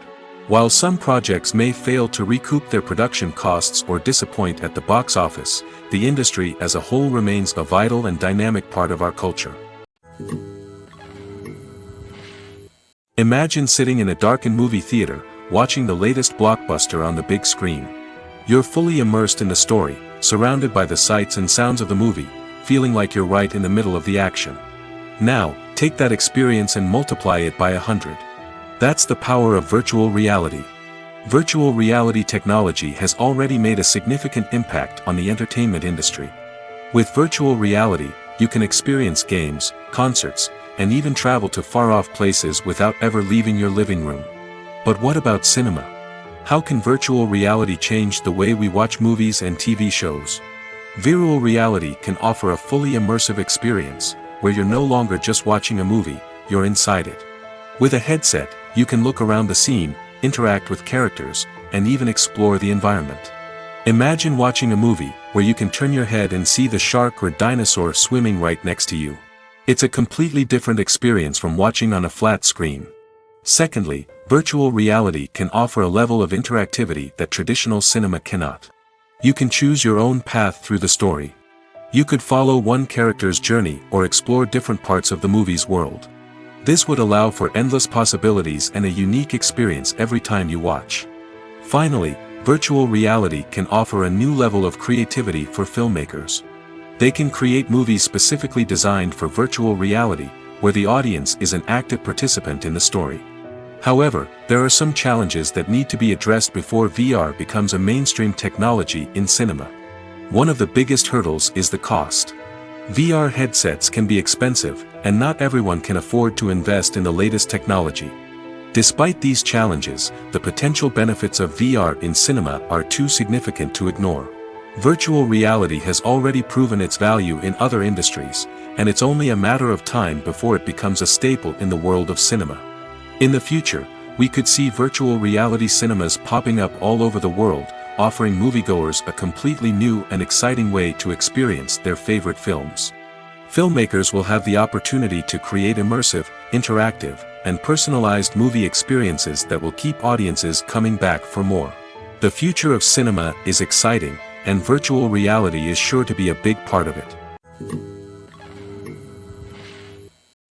While some projects may fail to recoup their production costs or disappoint at the box office, the industry as a whole remains a vital and dynamic part of our culture. Imagine sitting in a darkened movie theater, watching the latest blockbuster on the big screen. You're fully immersed in the story, surrounded by the sights and sounds of the movie, feeling like you're right in the middle of the action. Now, take that experience and multiply it by 100. That's the power of virtual reality. Virtual reality technology has already made a significant impact on the entertainment industry. With virtual reality, you can experience games, concerts, and even travel to far-off places without ever leaving your living room. But what about cinema? How can virtual reality change the way we watch movies and TV shows? Virtual reality can offer a fully immersive experience, where you're no longer just watching a movie, you're inside it. With a headset, you can look around the scene, interact with characters, and even explore the environment. Imagine watching a movie where you can turn your head and see the shark or dinosaur swimming right next to you. It's a completely different experience from watching on a flat screen. Secondly, virtual reality can offer a level of interactivity that traditional cinema cannot. You can choose your own path through the story. You could follow one character's journey or explore different parts of the movie's world. This would allow for endless possibilities and a unique experience every time you watch. Finally, virtual reality can offer a new level of creativity for filmmakers. They can create movies specifically designed for virtual reality, where the audience is an active participant in the story. However, there are some challenges that need to be addressed before VR becomes a mainstream technology in cinema. One of the biggest hurdles is the cost. VR headsets can be expensive, and not everyone can afford to invest in the latest technology. Despite these challenges, the potential benefits of VR in cinema are too significant to ignore. Virtual reality has already proven its value in other industries, and it's only a matter of time before it becomes a staple in the world of cinema. In the future, we could see virtual reality cinemas popping up all over the world, offering moviegoers a completely new and exciting way to experience their favorite films. Filmmakers will have the opportunity to create immersive, interactive, and personalized movie experiences that will keep audiences coming back for more. The future of cinema is exciting, and virtual reality is sure to be a big part of it.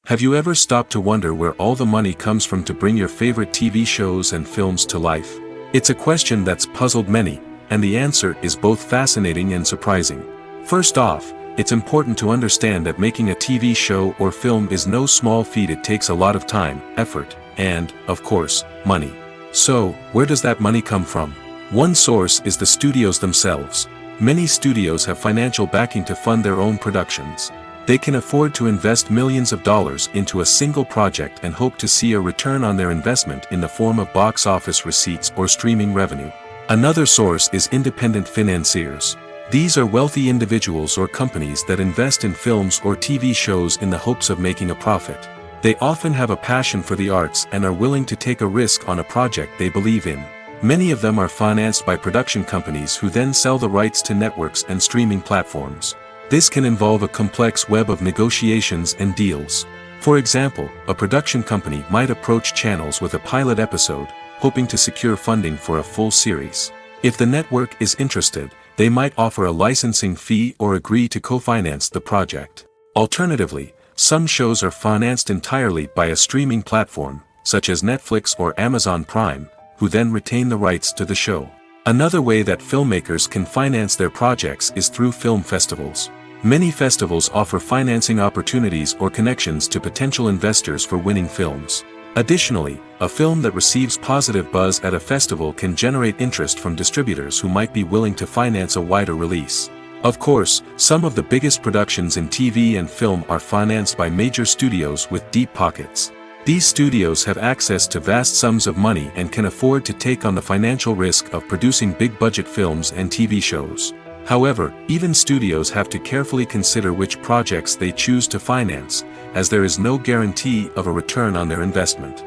Have you ever stopped to wonder where all the money comes from to bring your favorite TV shows and films to life? It's a question that's puzzled many, and the answer is both fascinating and surprising. First off, it's important to understand that making a TV show or film is no small feat. It takes a lot of time, effort, and, of course, money. So, where does that money come from? One source is the studios themselves. Many studios have financial backing to fund their own productions. They can afford to invest millions of dollars into a single project and hope to see a return on their investment in the form of box office receipts or streaming revenue. Another source is independent financiers. These are wealthy individuals or companies that invest in films or TV shows in the hopes of making a profit. They often have a passion for the arts and are willing to take a risk on a project they believe in. Many of them are financed by production companies who then sell the rights to networks and streaming platforms. This can involve a complex web of negotiations and deals. For example, a production company might approach channels with a pilot episode, hoping to secure funding for a full series. If the network is interested, they might offer a licensing fee or agree to co-finance the project. Alternatively, some shows are financed entirely by a streaming platform, such as Netflix or Amazon Prime, who then retain the rights to the show. Another way that filmmakers can finance their projects is through film festivals. Many festivals offer financing opportunities or connections to potential investors for winning films. Additionally, a film that receives positive buzz at a festival can generate interest from distributors who might be willing to finance a wider release. Of course, some of the biggest productions in TV and film are financed by major studios with deep pockets. These studios have access to vast sums of money and can afford to take on the financial risk of producing big-budget films and TV shows. However, even studios have to carefully consider which projects they choose to finance, as there is no guarantee of a return on their investment.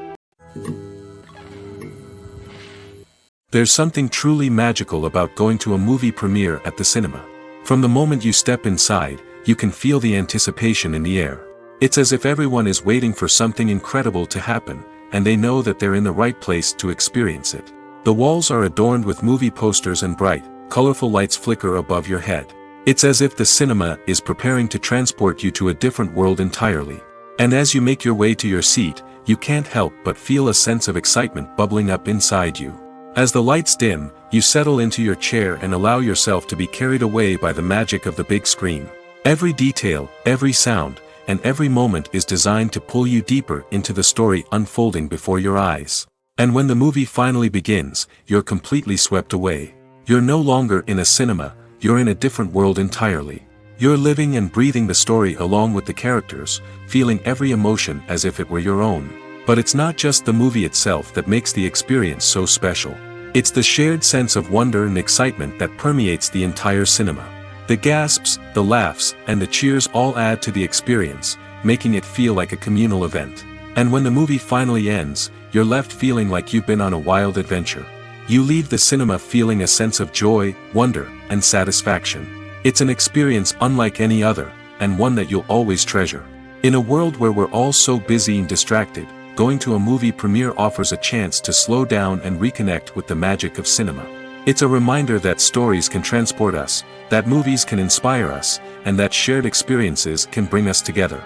There's something truly magical about going to a movie premiere at the cinema. From the moment you step inside, you can feel the anticipation in the air. It's as if everyone is waiting for something incredible to happen, and they know that they're in the right place to experience it. The walls are adorned with movie posters and bright, colorful lights flicker above your head. It's as if the cinema is preparing to transport you to a different world entirely. And as you make your way to your seat, you can't help but feel a sense of excitement bubbling up inside you. As the lights dim, you settle into your chair and allow yourself to be carried away by the magic of the big screen. Every detail, every sound, and every moment is designed to pull you deeper into the story unfolding before your eyes. And when the movie finally begins, you're completely swept away. You're no longer in a cinema, you're in a different world entirely. You're living and breathing the story along with the characters, feeling every emotion as if it were your own. But it's not just the movie itself that makes the experience so special. It's the shared sense of wonder and excitement that permeates the entire cinema. The gasps, the laughs, and the cheers all add to the experience, making it feel like a communal event. And when the movie finally ends, you're left feeling like you've been on a wild adventure. You leave the cinema feeling a sense of joy, wonder, and satisfaction. It's an experience unlike any other, and one that you'll always treasure. In a world where we're all so busy and distracted, going to a movie premiere offers a chance to slow down and reconnect with the magic of cinema. It's a reminder that stories can transport us, that movies can inspire us, and that shared experiences can bring us together.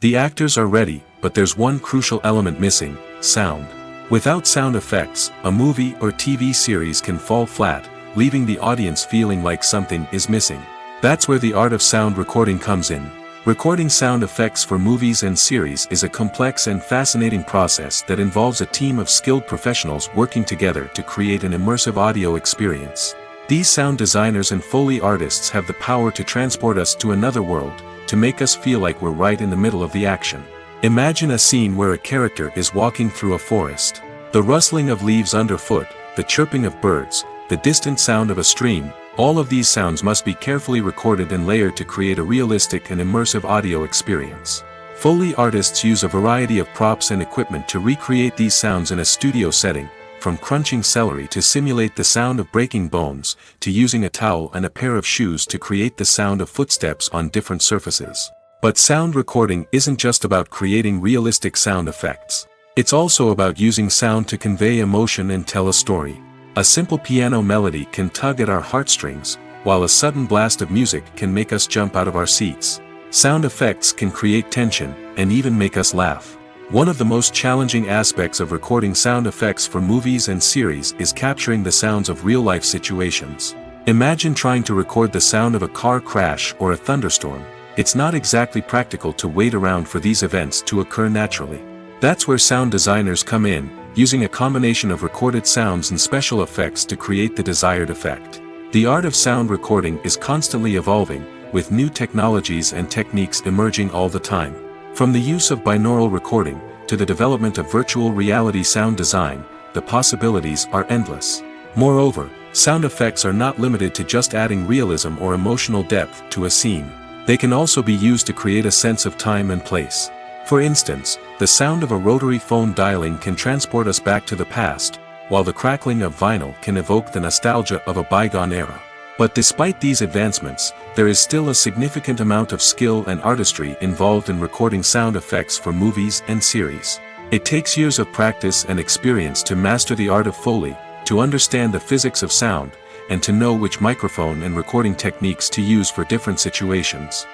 The actors are ready, but there's one crucial element missing: sound. Without sound effects, a movie or TV series can fall flat, leaving the audience feeling like something is missing. That's where the art of sound recording comes in. Recording sound effects for movies and series is a complex and fascinating process that involves a team of skilled professionals working together to create an immersive audio experience. These sound designers and Foley artists have the power to transport us to another world, to make us feel like we're right in the middle of the action. Imagine a scene where a character is walking through a forest. The rustling of leaves underfoot, the chirping of birds, the distant sound of a stream, all of these sounds must be carefully recorded and layered to create a realistic and immersive audio experience. Foley artists use a variety of props and equipment to recreate these sounds in a studio setting, from crunching celery to simulate the sound of breaking bones, to using a towel and a pair of shoes to create the sound of footsteps on different surfaces. But sound recording isn't just about creating realistic sound effects. It's also about using sound to convey emotion and tell a story. A simple piano melody can tug at our heartstrings, while a sudden blast of music can make us jump out of our seats. Sound effects can create tension, and even make us laugh. One of the most challenging aspects of recording sound effects for movies and series is capturing the sounds of real-life situations. Imagine trying to record the sound of a car crash or a thunderstorm. It's not exactly practical to wait around for these events to occur naturally. That's where sound designers come in, using a combination of recorded sounds and special effects to create the desired effect. The art of sound recording is constantly evolving, with new technologies and techniques emerging all the time. From the use of binaural recording, to the development of virtual reality sound design, the possibilities are endless. Moreover, sound effects are not limited to just adding realism or emotional depth to a scene. They can also be used to create a sense of time and place. For instance, the sound of a rotary phone dialing can transport us back to the past, while the crackling of vinyl can evoke the nostalgia of a bygone era. But despite these advancements, there is still a significant amount of skill and artistry involved in recording sound effects for movies and series. It takes years of practice and experience to master the art of Foley, to understand the physics of sound, and to know which microphone and recording techniques to use for different situations.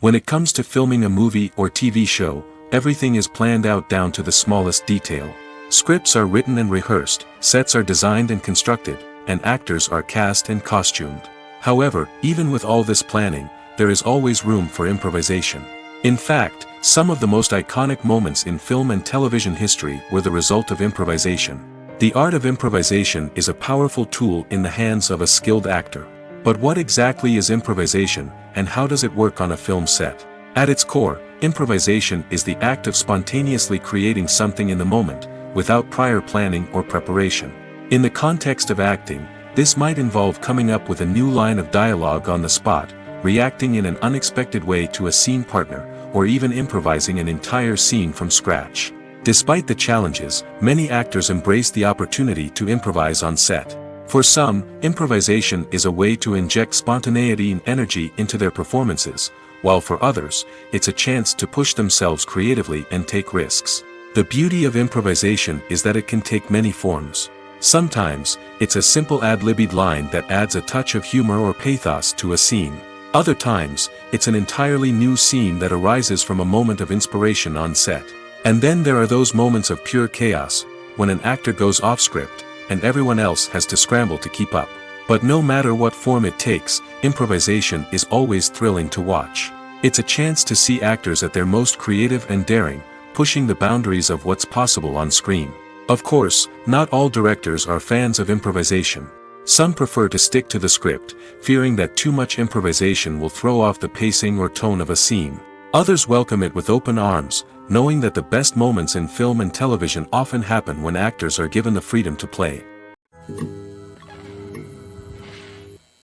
When it comes to filming a movie or TV show, everything is planned out down to the smallest detail. Scripts are written and rehearsed, sets are designed and constructed, and actors are cast and costumed. However, even with all this planning, there is always room for improvisation. In fact, some of the most iconic moments in film and television history were the result of improvisation. The art of improvisation is a powerful tool in the hands of a skilled actor. But what exactly is improvisation, and how does it work on a film set? At its core, improvisation is the act of spontaneously creating something in the moment, without prior planning or preparation. In the context of acting, this might involve coming up with a new line of dialogue on the spot, reacting in an unexpected way to a scene partner, or even improvising an entire scene from scratch. Despite the challenges, many actors embrace the opportunity to improvise on set. For some, improvisation is a way to inject spontaneity and energy into their performances, while for others, it's a chance to push themselves creatively and take risks. The beauty of improvisation is that it can take many forms. Sometimes, it's a simple ad-libbed line that adds a touch of humor or pathos to a scene. Other times, it's an entirely new scene that arises from a moment of inspiration on set. And then there are those moments of pure chaos, when an actor goes off script, and everyone else has to scramble to keep up. But no matter what form it takes, improvisation is always thrilling to watch. It's a chance to see actors at their most creative and daring, pushing the boundaries of what's possible on screen. Of course, not all directors are fans of improvisation. Some prefer to stick to the script, fearing that too much improvisation will throw off the pacing or tone of a scene. Others welcome it with open arms, knowing that the best moments in film and television often happen when actors are given the freedom to play.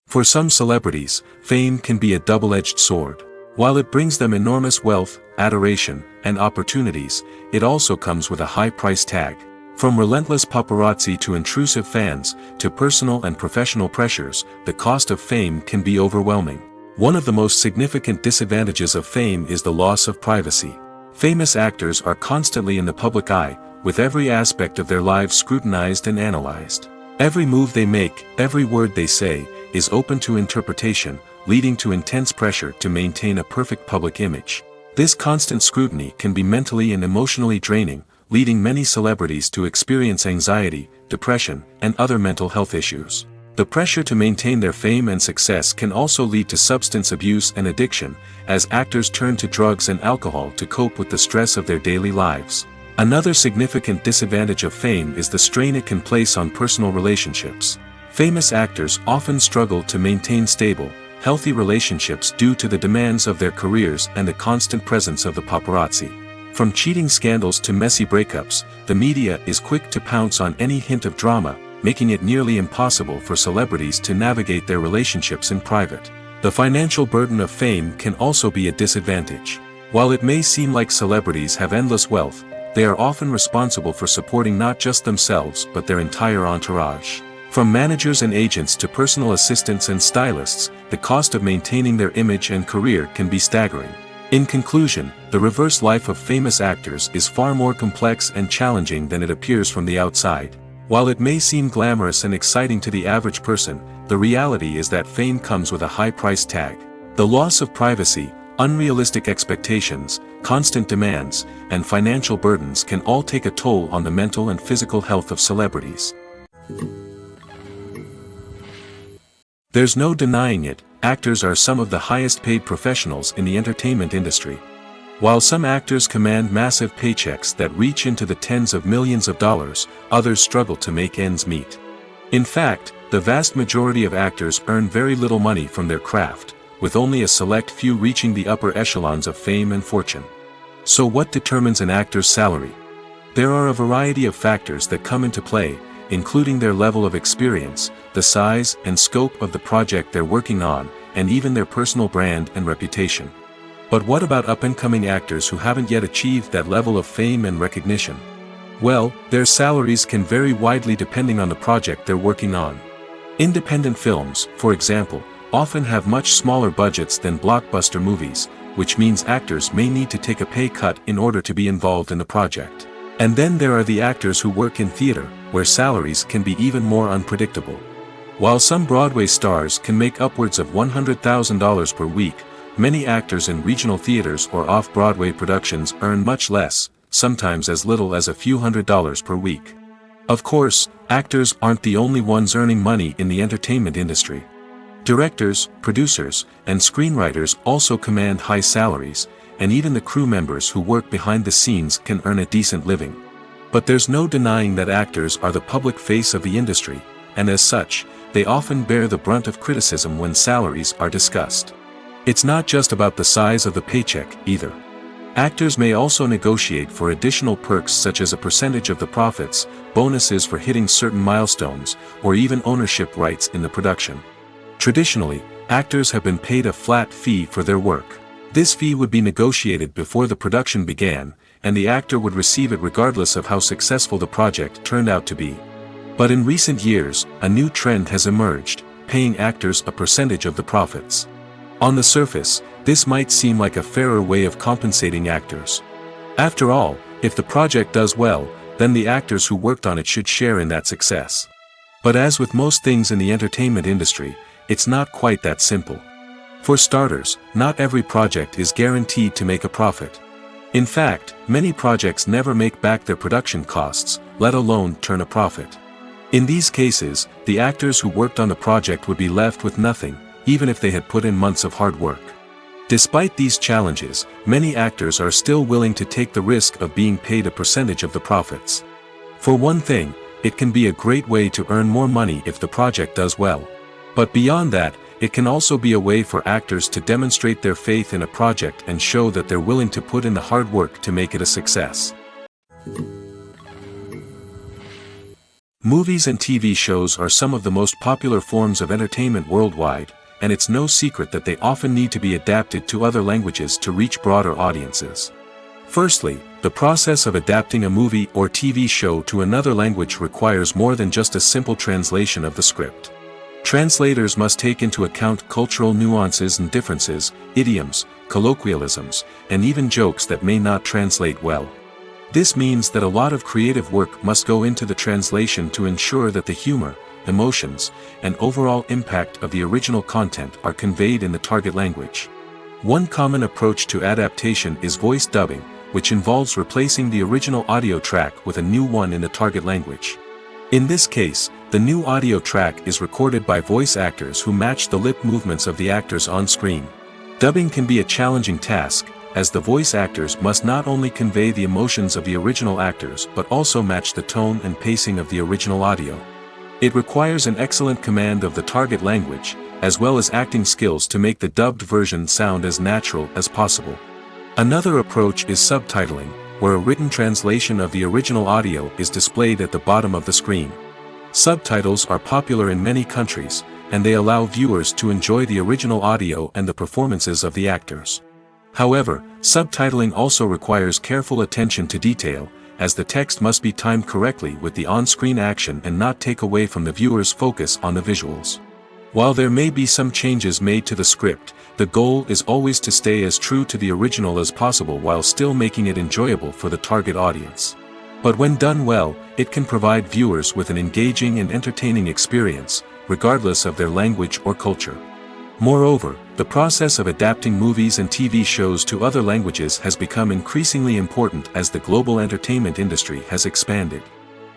For some celebrities, fame can be a double-edged sword. While it brings them enormous wealth, adoration, and opportunities, it also comes with a high price tag. From relentless paparazzi to intrusive fans, to personal and professional pressures, the cost of fame can be overwhelming. One of the most significant disadvantages of fame is the loss of privacy. Famous actors are constantly in the public eye, with every aspect of their lives scrutinized and analyzed. Every move they make, every word they say, is open to interpretation, leading to intense pressure to maintain a perfect public image. This constant scrutiny can be mentally and emotionally draining, leading many celebrities to experience anxiety, depression, and other mental health issues. The pressure to maintain their fame and success can also lead to substance abuse and addiction, as actors turn to drugs and alcohol to cope with the stress of their daily lives. Another significant disadvantage of fame is the strain it can place on personal relationships. Famous actors often struggle to maintain stable, healthy relationships due to the demands of their careers and the constant presence of the paparazzi. From cheating scandals to messy breakups, the media is quick to pounce on any hint of drama, making it nearly impossible for celebrities to navigate their relationships in private. The financial burden of fame can also be a disadvantage. While it may seem like celebrities have endless wealth, they are often responsible for supporting not just themselves but their entire entourage. From managers and agents to personal assistants and stylists, the cost of maintaining their image and career can be staggering. In conclusion, the reverse life of famous actors is far more complex and challenging than it appears from the outside. While it may seem glamorous and exciting to the average person, the reality is that fame comes with a high price tag. The loss of privacy, unrealistic expectations, constant demands, and financial burdens can all take a toll on the mental and physical health of celebrities. There's no denying it, actors are some of the highest paid professionals in the entertainment industry. While some actors command massive paychecks that reach into the tens of millions of dollars, others struggle to make ends meet. In fact, the vast majority of actors earn very little money from their craft, with only a select few reaching the upper echelons of fame and fortune. So what determines an actor's salary? There are a variety of factors that come into play, including their level of experience, the size and scope of the project they're working on, and even their personal brand and reputation. But what about up-and-coming actors who haven't yet achieved that level of fame and recognition? Well, their salaries can vary widely depending on the project they're working on. Independent films, for example, often have much smaller budgets than blockbuster movies, which means actors may need to take a pay cut in order to be involved in the project. And then there are the actors who work in theater, where salaries can be even more unpredictable. While some Broadway stars can make upwards of $100,000 per week, many actors in regional theaters or off-Broadway productions earn much less, sometimes as little as a few $100s per week. Of course, actors aren't the only ones earning money in the entertainment industry. Directors, producers, and screenwriters also command high salaries, and even the crew members who work behind the scenes can earn a decent living. But there's no denying that actors are the public face of the industry, and as such, they often bear the brunt of criticism when salaries are discussed. It's not just about the size of the paycheck, either. Actors may also negotiate for additional perks such as a percentage of the profits, bonuses for hitting certain milestones, or even ownership rights in the production. Traditionally, actors have been paid a flat fee for their work. This fee would be negotiated before the production began, and the actor would receive it regardless of how successful the project turned out to be. But in recent years, a new trend has emerged, paying actors a percentage of the profits. On the surface, this might seem like a fairer way of compensating actors. After all, if the project does well, then the actors who worked on it should share in that success. But as with most things in the entertainment industry, it's not quite that simple. For starters, not every project is guaranteed to make a profit. In fact, many projects never make back their production costs, let alone turn a profit. In these cases, the actors who worked on the project would be left with nothing, even if they had put in months of hard work. Despite these challenges, many actors are still willing to take the risk of being paid a percentage of the profits. For one thing, it can be a great way to earn more money if the project does well. But beyond that, it can also be a way for actors to demonstrate their faith in a project and show that they're willing to put in the hard work to make it a success. Movies and TV shows are some of the most popular forms of entertainment worldwide, and it's no secret that they often need to be adapted to other languages to reach broader audiences. Firstly, the process of adapting a movie or TV show to another language requires more than just a simple translation of the script. Translators must take into account cultural nuances and differences, idioms, colloquialisms, and even jokes that may not translate well. This means that a lot of creative work must go into the translation to ensure that the humor, emotions, and overall impact of the original content are conveyed in the target language. One common approach to adaptation is voice dubbing, which involves replacing the original audio track with a new one in the target language. In this case, the new audio track is recorded by voice actors who match the lip movements of the actors on screen. Dubbing can be a challenging task, as the voice actors must not only convey the emotions of the original actors but also match the tone and pacing of the original audio. It requires an excellent command of the target language, as well as acting skills to make the dubbed version sound as natural as possible. Another approach is subtitling, where a written translation of the original audio is displayed at the bottom of the screen. Subtitles are popular in many countries, and they allow viewers to enjoy the original audio and the performances of the actors. However, subtitling also requires careful attention to detail, as the text must be timed correctly with the on-screen action and not take away from the viewer's focus on the visuals. While there may be some changes made to the script, the goal is always to stay as true to the original as possible while still making it enjoyable for the target audience. But when done well, it can provide viewers with an engaging and entertaining experience, regardless of their language or culture. Moreover, the process of adapting movies and TV shows to other languages has become increasingly important as the global entertainment industry has expanded.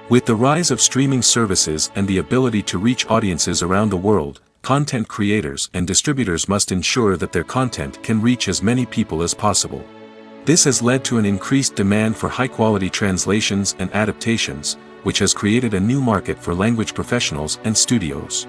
With the rise of streaming services and the ability to reach audiences around the world, content creators and distributors must ensure that their content can reach as many people as possible. This has led to an increased demand for high-quality translations and adaptations, which has created a new market for language professionals and studios.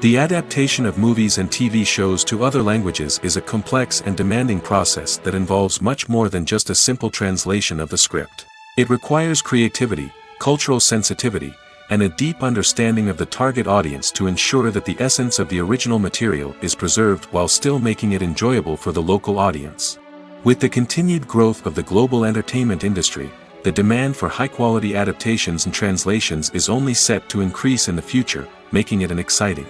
The adaptation of movies and TV shows to other languages is a complex and demanding process that involves much more than just a simple translation of the script. It requires creativity, cultural sensitivity, and a deep understanding of the target audience to ensure that the essence of the original material is preserved while still making it enjoyable for the local audience. With the continued growth of the global entertainment industry, the demand for high-quality adaptations and translations is only set to increase in the future, making it an exciting.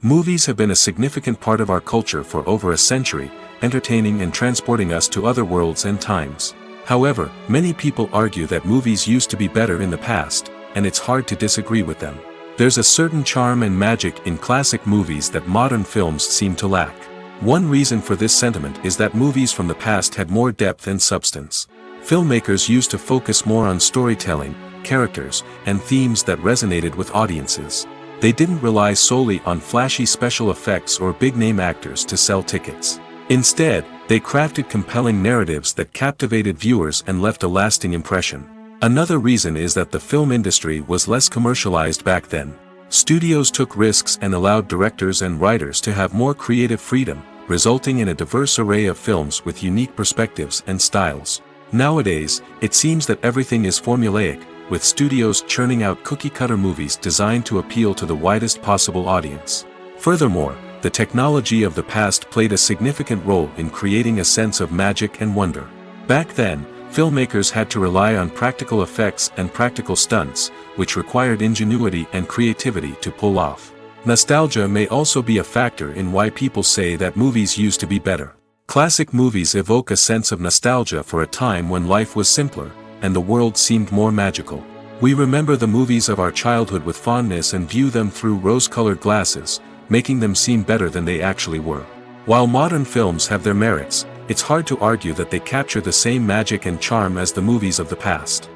Movies have been a significant part of our culture for over a century, entertaining and transporting us to other worlds and times. However, many people argue that movies used to be better in the past, and it's hard to disagree with them. There's a certain charm and magic in classic movies that modern films seem to lack. One reason for this sentiment is that movies from the past had more depth and substance. Filmmakers used to focus more on storytelling, characters, and themes that resonated with audiences. They didn't rely solely on flashy special effects or big-name actors to sell tickets. Instead, They crafted compelling narratives that captivated viewers and left a lasting impression. Another reason is that the film industry was less commercialized back then. Studios took risks and allowed directors and writers to have more creative freedom, resulting in a diverse array of films with unique perspectives and styles. Nowadays, it seems that everything is formulaic, with studios churning out cookie-cutter movies designed to appeal to the widest possible audience. Furthermore, the technology of the past played a significant role in creating a sense of magic and wonder. Back then, filmmakers had to rely on practical effects and practical stunts, which required ingenuity and creativity to pull off. Nostalgia may also be a factor in why people say that movies used to be better. Classic movies evoke a sense of nostalgia for a time when life was simpler, and the world seemed more magical. We remember the movies of our childhood with fondness and view them through rose-colored glasses, making them seem better than they actually were. While modern films have their merits, it's hard to argue that they capture the same magic and charm as the movies of the past.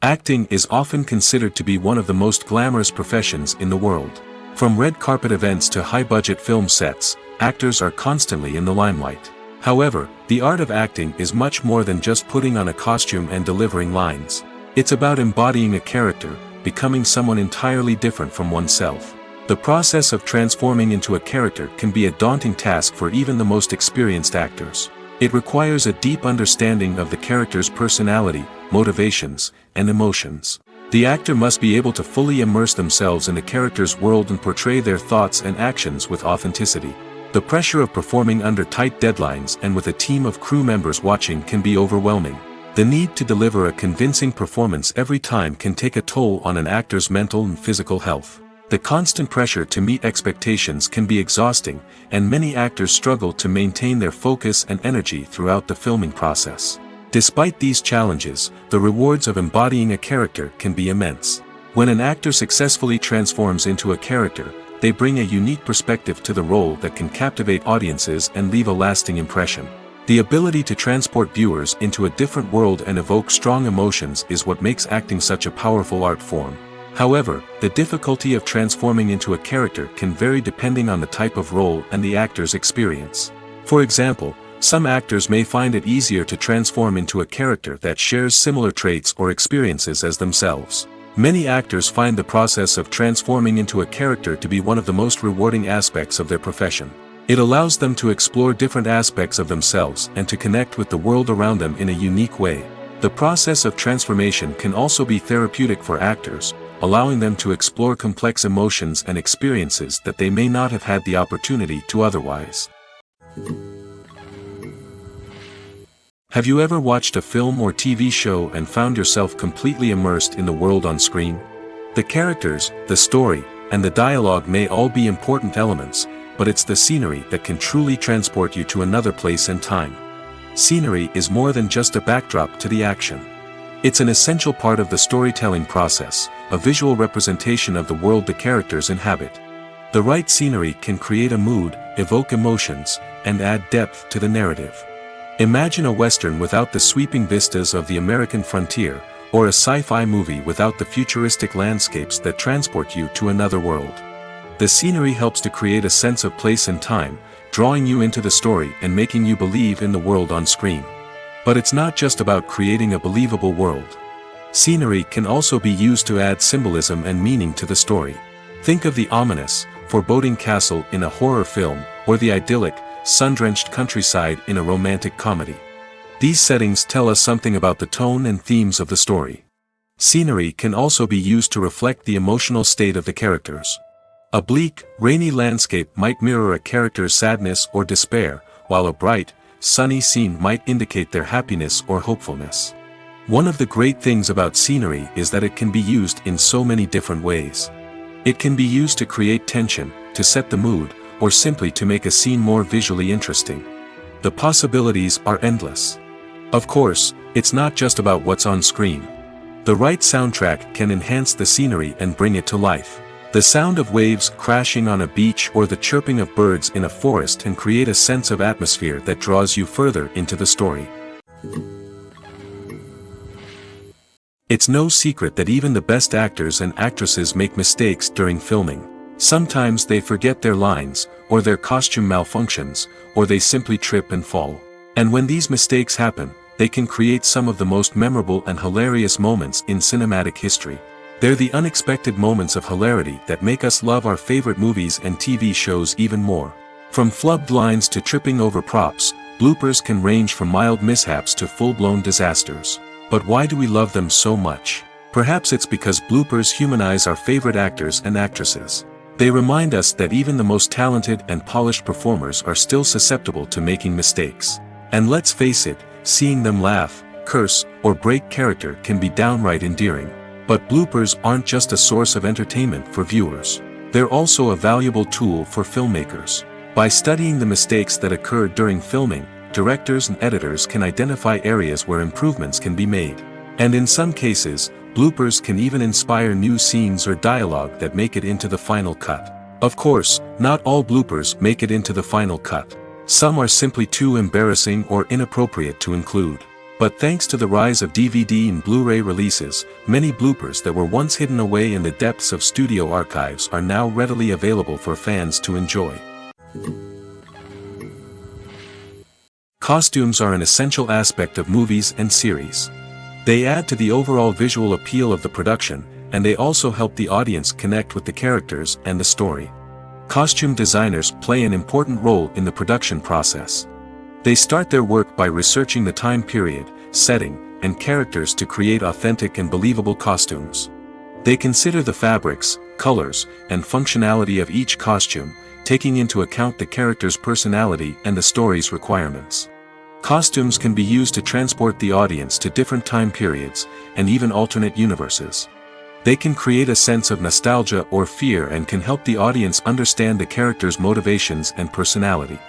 Acting is often considered to be one of the most glamorous professions in the world. From red carpet events to high-budget film sets, actors are constantly in the limelight. However, the art of acting is much more than just putting on a costume and delivering lines. It's about embodying a character, becoming someone entirely different from oneself. The process of transforming into a character can be a daunting task for even the most experienced actors. It requires a deep understanding of the character's personality, motivations, and emotions. The actor must be able to fully immerse themselves in the character's world and portray their thoughts and actions with authenticity. The pressure of performing under tight deadlines and with a team of crew members watching can be overwhelming. The need to deliver a convincing performance every time can take a toll on an actor's mental and physical health. The constant pressure to meet expectations can be exhausting, and many actors struggle to maintain their focus and energy throughout the filming process. Despite these challenges, the rewards of embodying a character can be immense. When an actor successfully transforms into a character, they bring a unique perspective to the role that can captivate audiences and leave a lasting impression. The ability to transport viewers into a different world and evoke strong emotions is what makes acting such a powerful art form. However, the difficulty of transforming into a character can vary depending on the type of role and the actor's experience. For example, some actors may find it easier to transform into a character that shares similar traits or experiences as themselves. Many actors find the process of transforming into a character to be one of the most rewarding aspects of their profession. It allows them to explore different aspects of themselves and to connect with the world around them in a unique way. The process of transformation can also be therapeutic for actors, allowing them to explore complex emotions and experiences that they may not have had the opportunity to otherwise. Have you ever watched a film or TV show and found yourself completely immersed in the world on screen? The characters, the story, and the dialogue may all be important elements, but it's the scenery that can truly transport you to another place and time. Scenery is more than just a backdrop to the action. It's an essential part of the storytelling process, a visual representation of the world the characters inhabit. The right scenery can create a mood, evoke emotions, and add depth to the narrative. Imagine a Western without the sweeping vistas of the American frontier, or a sci-fi movie without the futuristic landscapes that transport you to another world. The scenery helps to create a sense of place and time, drawing you into the story and making you believe in the world on screen. But it's not just about creating a believable world. Scenery can also be used to add symbolism and meaning to the story. Think of the ominous, foreboding castle in a horror film, or the idyllic, sun-drenched countryside in a romantic comedy. These settings tell us something about the tone and themes of the story. Scenery can also be used to reflect the emotional state of the characters. A bleak, rainy landscape might mirror a character's sadness or despair, while a bright, sunny scene might indicate their happiness or hopefulness. One of the great things about scenery is that it can be used in so many different ways. It can be used to create tension, to set the mood, or simply to make a scene more visually interesting. The possibilities are endless. Of course, it's not just about what's on screen. The right soundtrack can enhance the scenery and bring it to life. The sound of waves crashing on a beach or the chirping of birds in a forest can create a sense of atmosphere that draws you further into the story. It's no secret that even the best actors and actresses make mistakes during filming. Sometimes they forget their lines, or their costume malfunctions, or they simply trip and fall. And when these mistakes happen, they can create some of the most memorable and hilarious moments in cinematic history. They're the unexpected moments of hilarity that make us love our favorite movies and TV shows even more. From flubbed lines to tripping over props, bloopers can range from mild mishaps to full-blown disasters. But why do we love them so much? Perhaps it's because bloopers humanize our favorite actors and actresses. They remind us that even the most talented and polished performers are still susceptible to making mistakes. And let's face it, seeing them laugh, curse, or break character can be downright endearing. But bloopers aren't just a source of entertainment for viewers. They're also a valuable tool for filmmakers. By studying the mistakes that occurred during filming, directors and editors can identify areas where improvements can be made. And in some cases, bloopers can even inspire new scenes or dialogue that make it into the final cut. Of course, not all bloopers make it into the final cut. Some are simply too embarrassing or inappropriate to include. But thanks to the rise of DVD and Blu-ray releases, many bloopers that were once hidden away in the depths of studio archives are now readily available for fans to enjoy. Costumes are an essential aspect of movies and series. They add to the overall visual appeal of the production, and they also help the audience connect with the characters and the story. Costume designers play an important role in the production process. They start their work by researching the time period, setting, and characters to create authentic and believable costumes. They consider the fabrics, colors, and functionality of each costume, taking into account the character's personality and the story's requirements. Costumes can be used to transport the audience to different time periods, and even alternate universes. They can create a sense of nostalgia or fear and can help the audience understand the character's motivations and personality.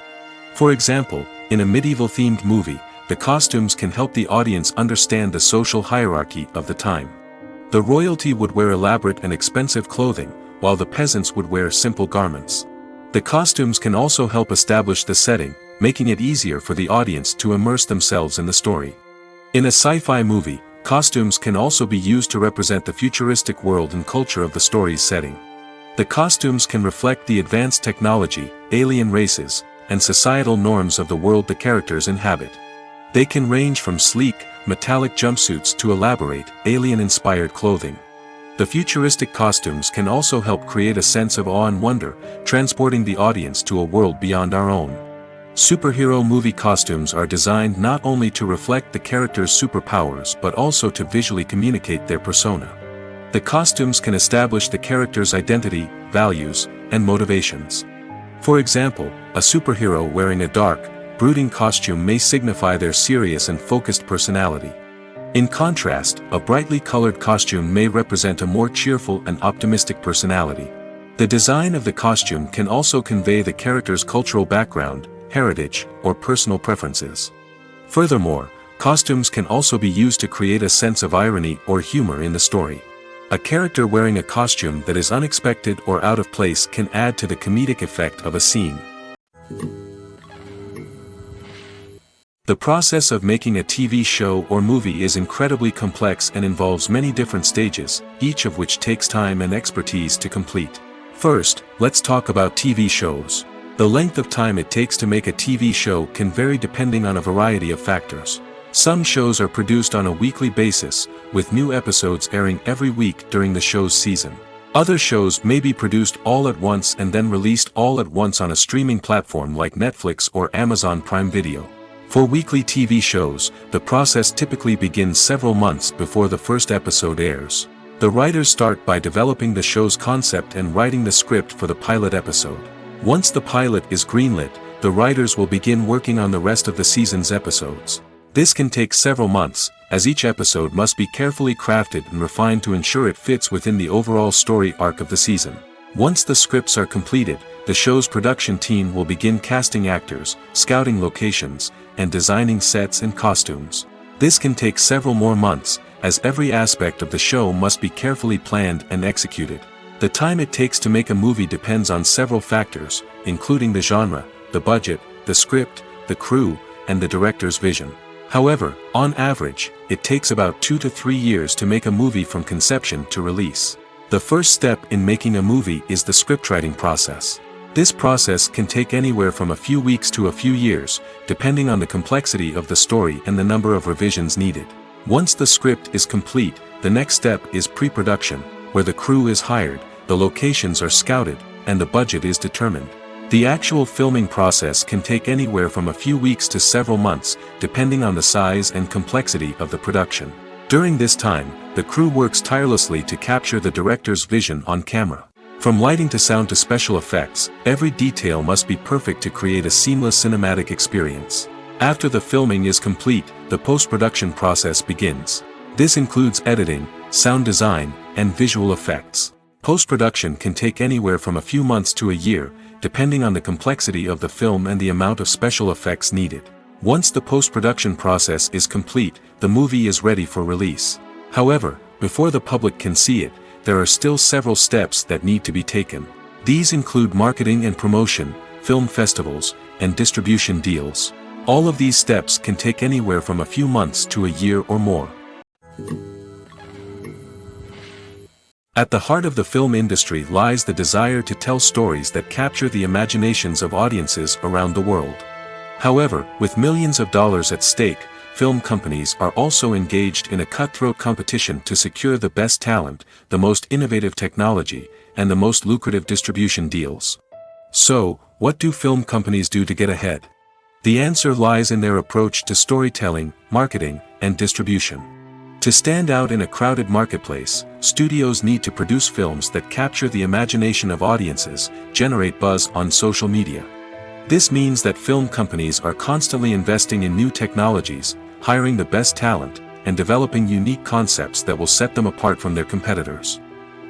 For example, in a medieval-themed movie, the costumes can help the audience understand the social hierarchy of the time. The royalty would wear elaborate and expensive clothing, while the peasants would wear simple garments. The costumes can also help establish the setting, making it easier for the audience to immerse themselves in the story. In a sci-fi movie, costumes can also be used to represent the futuristic world and culture of the story's setting. The costumes can reflect the advanced technology, alien races, and societal norms of the world the characters inhabit. They can range from sleek, metallic jumpsuits to elaborate, alien-inspired clothing. The futuristic costumes can also help create a sense of awe and wonder, transporting the audience to a world beyond our own. Superhero movie costumes are designed not only to reflect the character's superpowers but also to visually communicate their persona. The costumes can establish the character's identity, values, and motivations. For example, a superhero wearing a dark, brooding costume may signify their serious and focused personality. In contrast, a brightly colored costume may represent a more cheerful and optimistic personality. The design of the costume can also convey the character's cultural background, heritage, or personal preferences. Furthermore, costumes can also be used to create a sense of irony or humor in the story. A character wearing a costume that is unexpected or out of place can add to the comedic effect of a scene. The process of making a TV show or movie is incredibly complex and involves many different stages, each of which takes time and expertise to complete. First, let's talk about TV shows. The length of time it takes to make a TV show can vary depending on a variety of factors. Some shows are produced on a weekly basis, with new episodes airing every week during the show's season. Other shows may be produced all at once and then released all at once on a streaming platform like Netflix or Amazon Prime Video. For weekly TV shows, the process typically begins several months before the first episode airs. The writers start by developing the show's concept and writing the script for the pilot episode. Once the pilot is greenlit, the writers will begin working on the rest of the season's episodes. This can take several months, as each episode must be carefully crafted and refined to ensure it fits within the overall story arc of the season. Once the scripts are completed, the show's production team will begin casting actors, scouting locations, and designing sets and costumes. This can take several more months, as every aspect of the show must be carefully planned and executed. The time it takes to make a movie depends on several factors, including the genre, the budget, the script, the crew, and the director's vision. However, on average, it takes about 2 to 3 years to make a movie from conception to release. The first step in making a movie is the scriptwriting process. This process can take anywhere from a few weeks to a few years, depending on the complexity of the story and the number of revisions needed. Once the script is complete, the next step is pre-production, where the crew is hired, the locations are scouted, and the budget is determined. The actual filming process can take anywhere from a few weeks to several months, depending on the size and complexity of the production. During this time, the crew works tirelessly to capture the director's vision on camera. From lighting to sound to special effects, every detail must be perfect to create a seamless cinematic experience. After the filming is complete, the post-production process begins. This includes editing, sound design, and visual effects. Post-production can take anywhere from a few months to a year, depending on the complexity of the film and the amount of special effects needed. Once the post-production process is complete, the movie is ready for release. However, before the public can see it, there are still several steps that need to be taken. These include marketing and promotion, film festivals, and distribution deals. All of these steps can take anywhere from a few months to a year or more. At the heart of the film industry lies the desire to tell stories that capture the imaginations of audiences around the world. However, with millions of dollars at stake, film companies are also engaged in a cutthroat competition to secure the best talent, the most innovative technology, and the most lucrative distribution deals. So, what do film companies do to get ahead? The answer lies in their approach to storytelling, marketing, and distribution. To stand out in a crowded marketplace, studios need to produce films that capture the imagination of audiences, generate buzz on social media. This means that film companies are constantly investing in new technologies, hiring the best talent, and developing unique concepts that will set them apart from their competitors.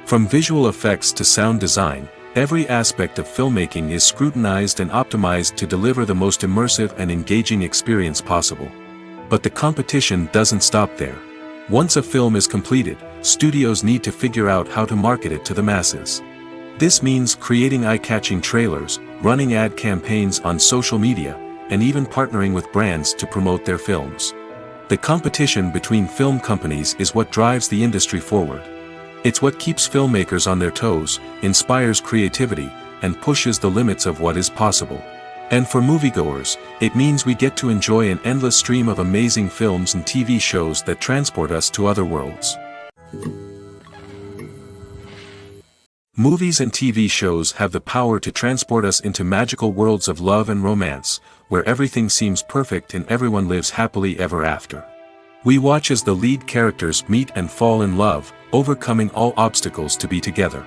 From visual effects to sound design, every aspect of filmmaking is scrutinized and optimized to deliver the most immersive and engaging experience possible. But the competition doesn't stop there. Once a film is completed, studios need to figure out how to market it to the masses. This means creating eye-catching trailers, running ad campaigns on social media, and even partnering with brands to promote their films. The competition between film companies is what drives the industry forward. It's what keeps filmmakers on their toes, inspires creativity, and pushes the limits of what is possible. And for moviegoers, it means we get to enjoy an endless stream of amazing films and TV shows that transport us to other worlds. Movies and TV shows have the power to transport us into magical worlds of love and romance, where everything seems perfect and everyone lives happily ever after. We watch as the lead characters meet and fall in love, overcoming all obstacles to be together.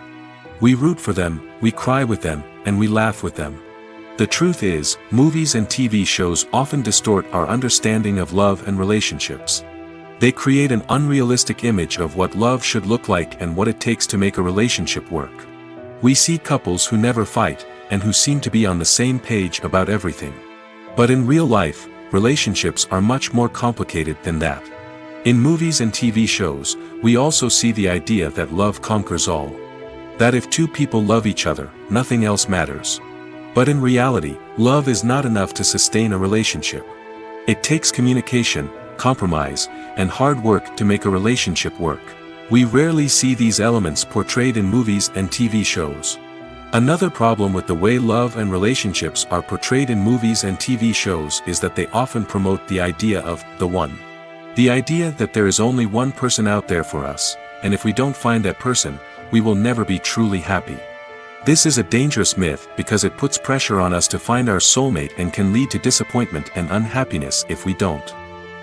We root for them, we cry with them, and we laugh with them. The truth is, movies and TV shows often distort our understanding of love and relationships. They create an unrealistic image of what love should look like and what it takes to make a relationship work. We see couples who never fight, and who seem to be on the same page about everything. But in real life, relationships are much more complicated than that. In movies and TV shows, we also see the idea that love conquers all. That if two people love each other, nothing else matters. But in reality, love is not enough to sustain a relationship. It takes communication, compromise, and hard work to make a relationship work. We rarely see these elements portrayed in movies and TV shows. Another problem with the way love and relationships are portrayed in movies and TV shows is that they often promote the idea of the one. The idea that there is only one person out there for us, and if we don't find that person, we will never be truly happy. This is a dangerous myth because it puts pressure on us to find our soulmate and can lead to disappointment and unhappiness if we don't.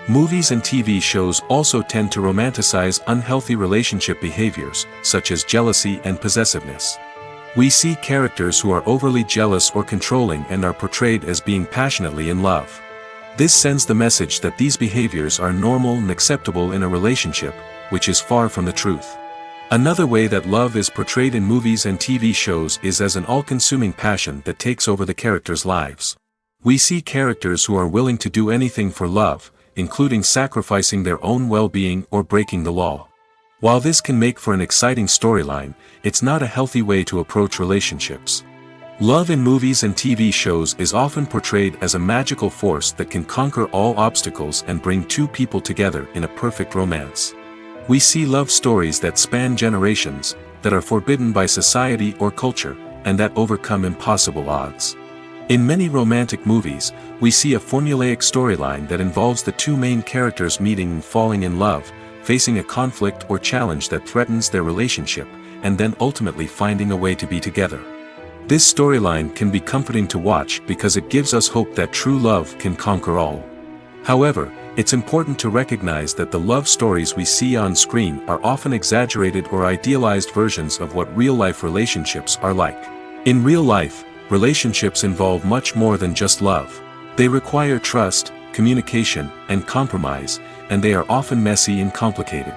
Movies and TV shows also tend to romanticize unhealthy relationship behaviors, such as jealousy and possessiveness. We see characters who are overly jealous or controlling and are portrayed as being passionately in love. This sends the message that these behaviors are normal and acceptable in a relationship, which is far from the truth. Another way that love is portrayed in movies and TV shows is as an all-consuming passion that takes over the characters' lives. We see characters who are willing to do anything for love, including sacrificing their own well-being or breaking the law. While this can make for an exciting storyline, it's not a healthy way to approach relationships. Love in movies and TV shows is often portrayed as a magical force that can conquer all obstacles and bring two people together in a perfect romance. We see love stories that span generations, that are forbidden by society or culture, and that overcome impossible odds. In many romantic movies, we see a formulaic storyline that involves the two main characters meeting and falling in love, facing a conflict or challenge that threatens their relationship, and then ultimately finding a way to be together. This storyline can be comforting to watch because it gives us hope that true love can conquer all. However, it's important to recognize that the love stories we see on screen are often exaggerated or idealized versions of what real-life relationships are like. In real life, relationships involve much more than just love. They require trust, communication, and compromise, and they are often messy and complicated.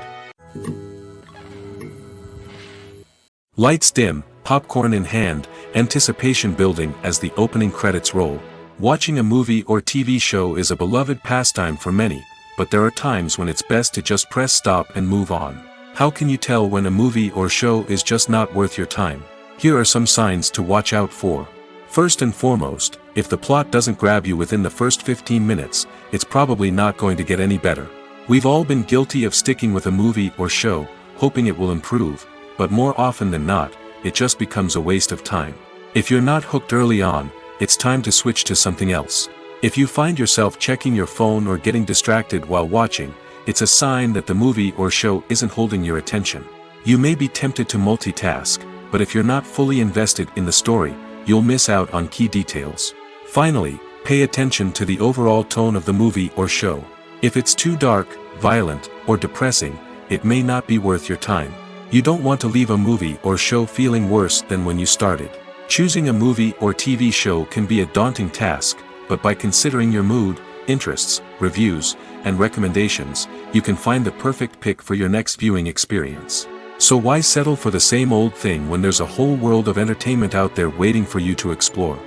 Lights dim, popcorn in hand, anticipation building as the opening credits roll. Watching a movie or TV show is a beloved pastime for many, but there are times when it's best to just press stop and move on. How can you tell when a movie or show is just not worth your time? Here are some signs to watch out for. First and foremost, if the plot doesn't grab you within the first 15 minutes, it's probably not going to get any better. We've all been guilty of sticking with a movie or show, hoping it will improve, but more often than not, it just becomes a waste of time. If you're not hooked early on, it's time to switch to something else. If you find yourself checking your phone or getting distracted while watching, it's a sign that the movie or show isn't holding your attention. You may be tempted to multitask, but if you're not fully invested in the story, you'll miss out on key details. Finally, pay attention to the overall tone of the movie or show. If it's too dark, violent, or depressing, it may not be worth your time. You don't want to leave a movie or show feeling worse than when you started. Choosing a movie or TV show can be a daunting task, but by considering your mood, interests, reviews, and recommendations, you can find the perfect pick for your next viewing experience. So why settle for the same old thing when there's a whole world of entertainment out there waiting for you to explore?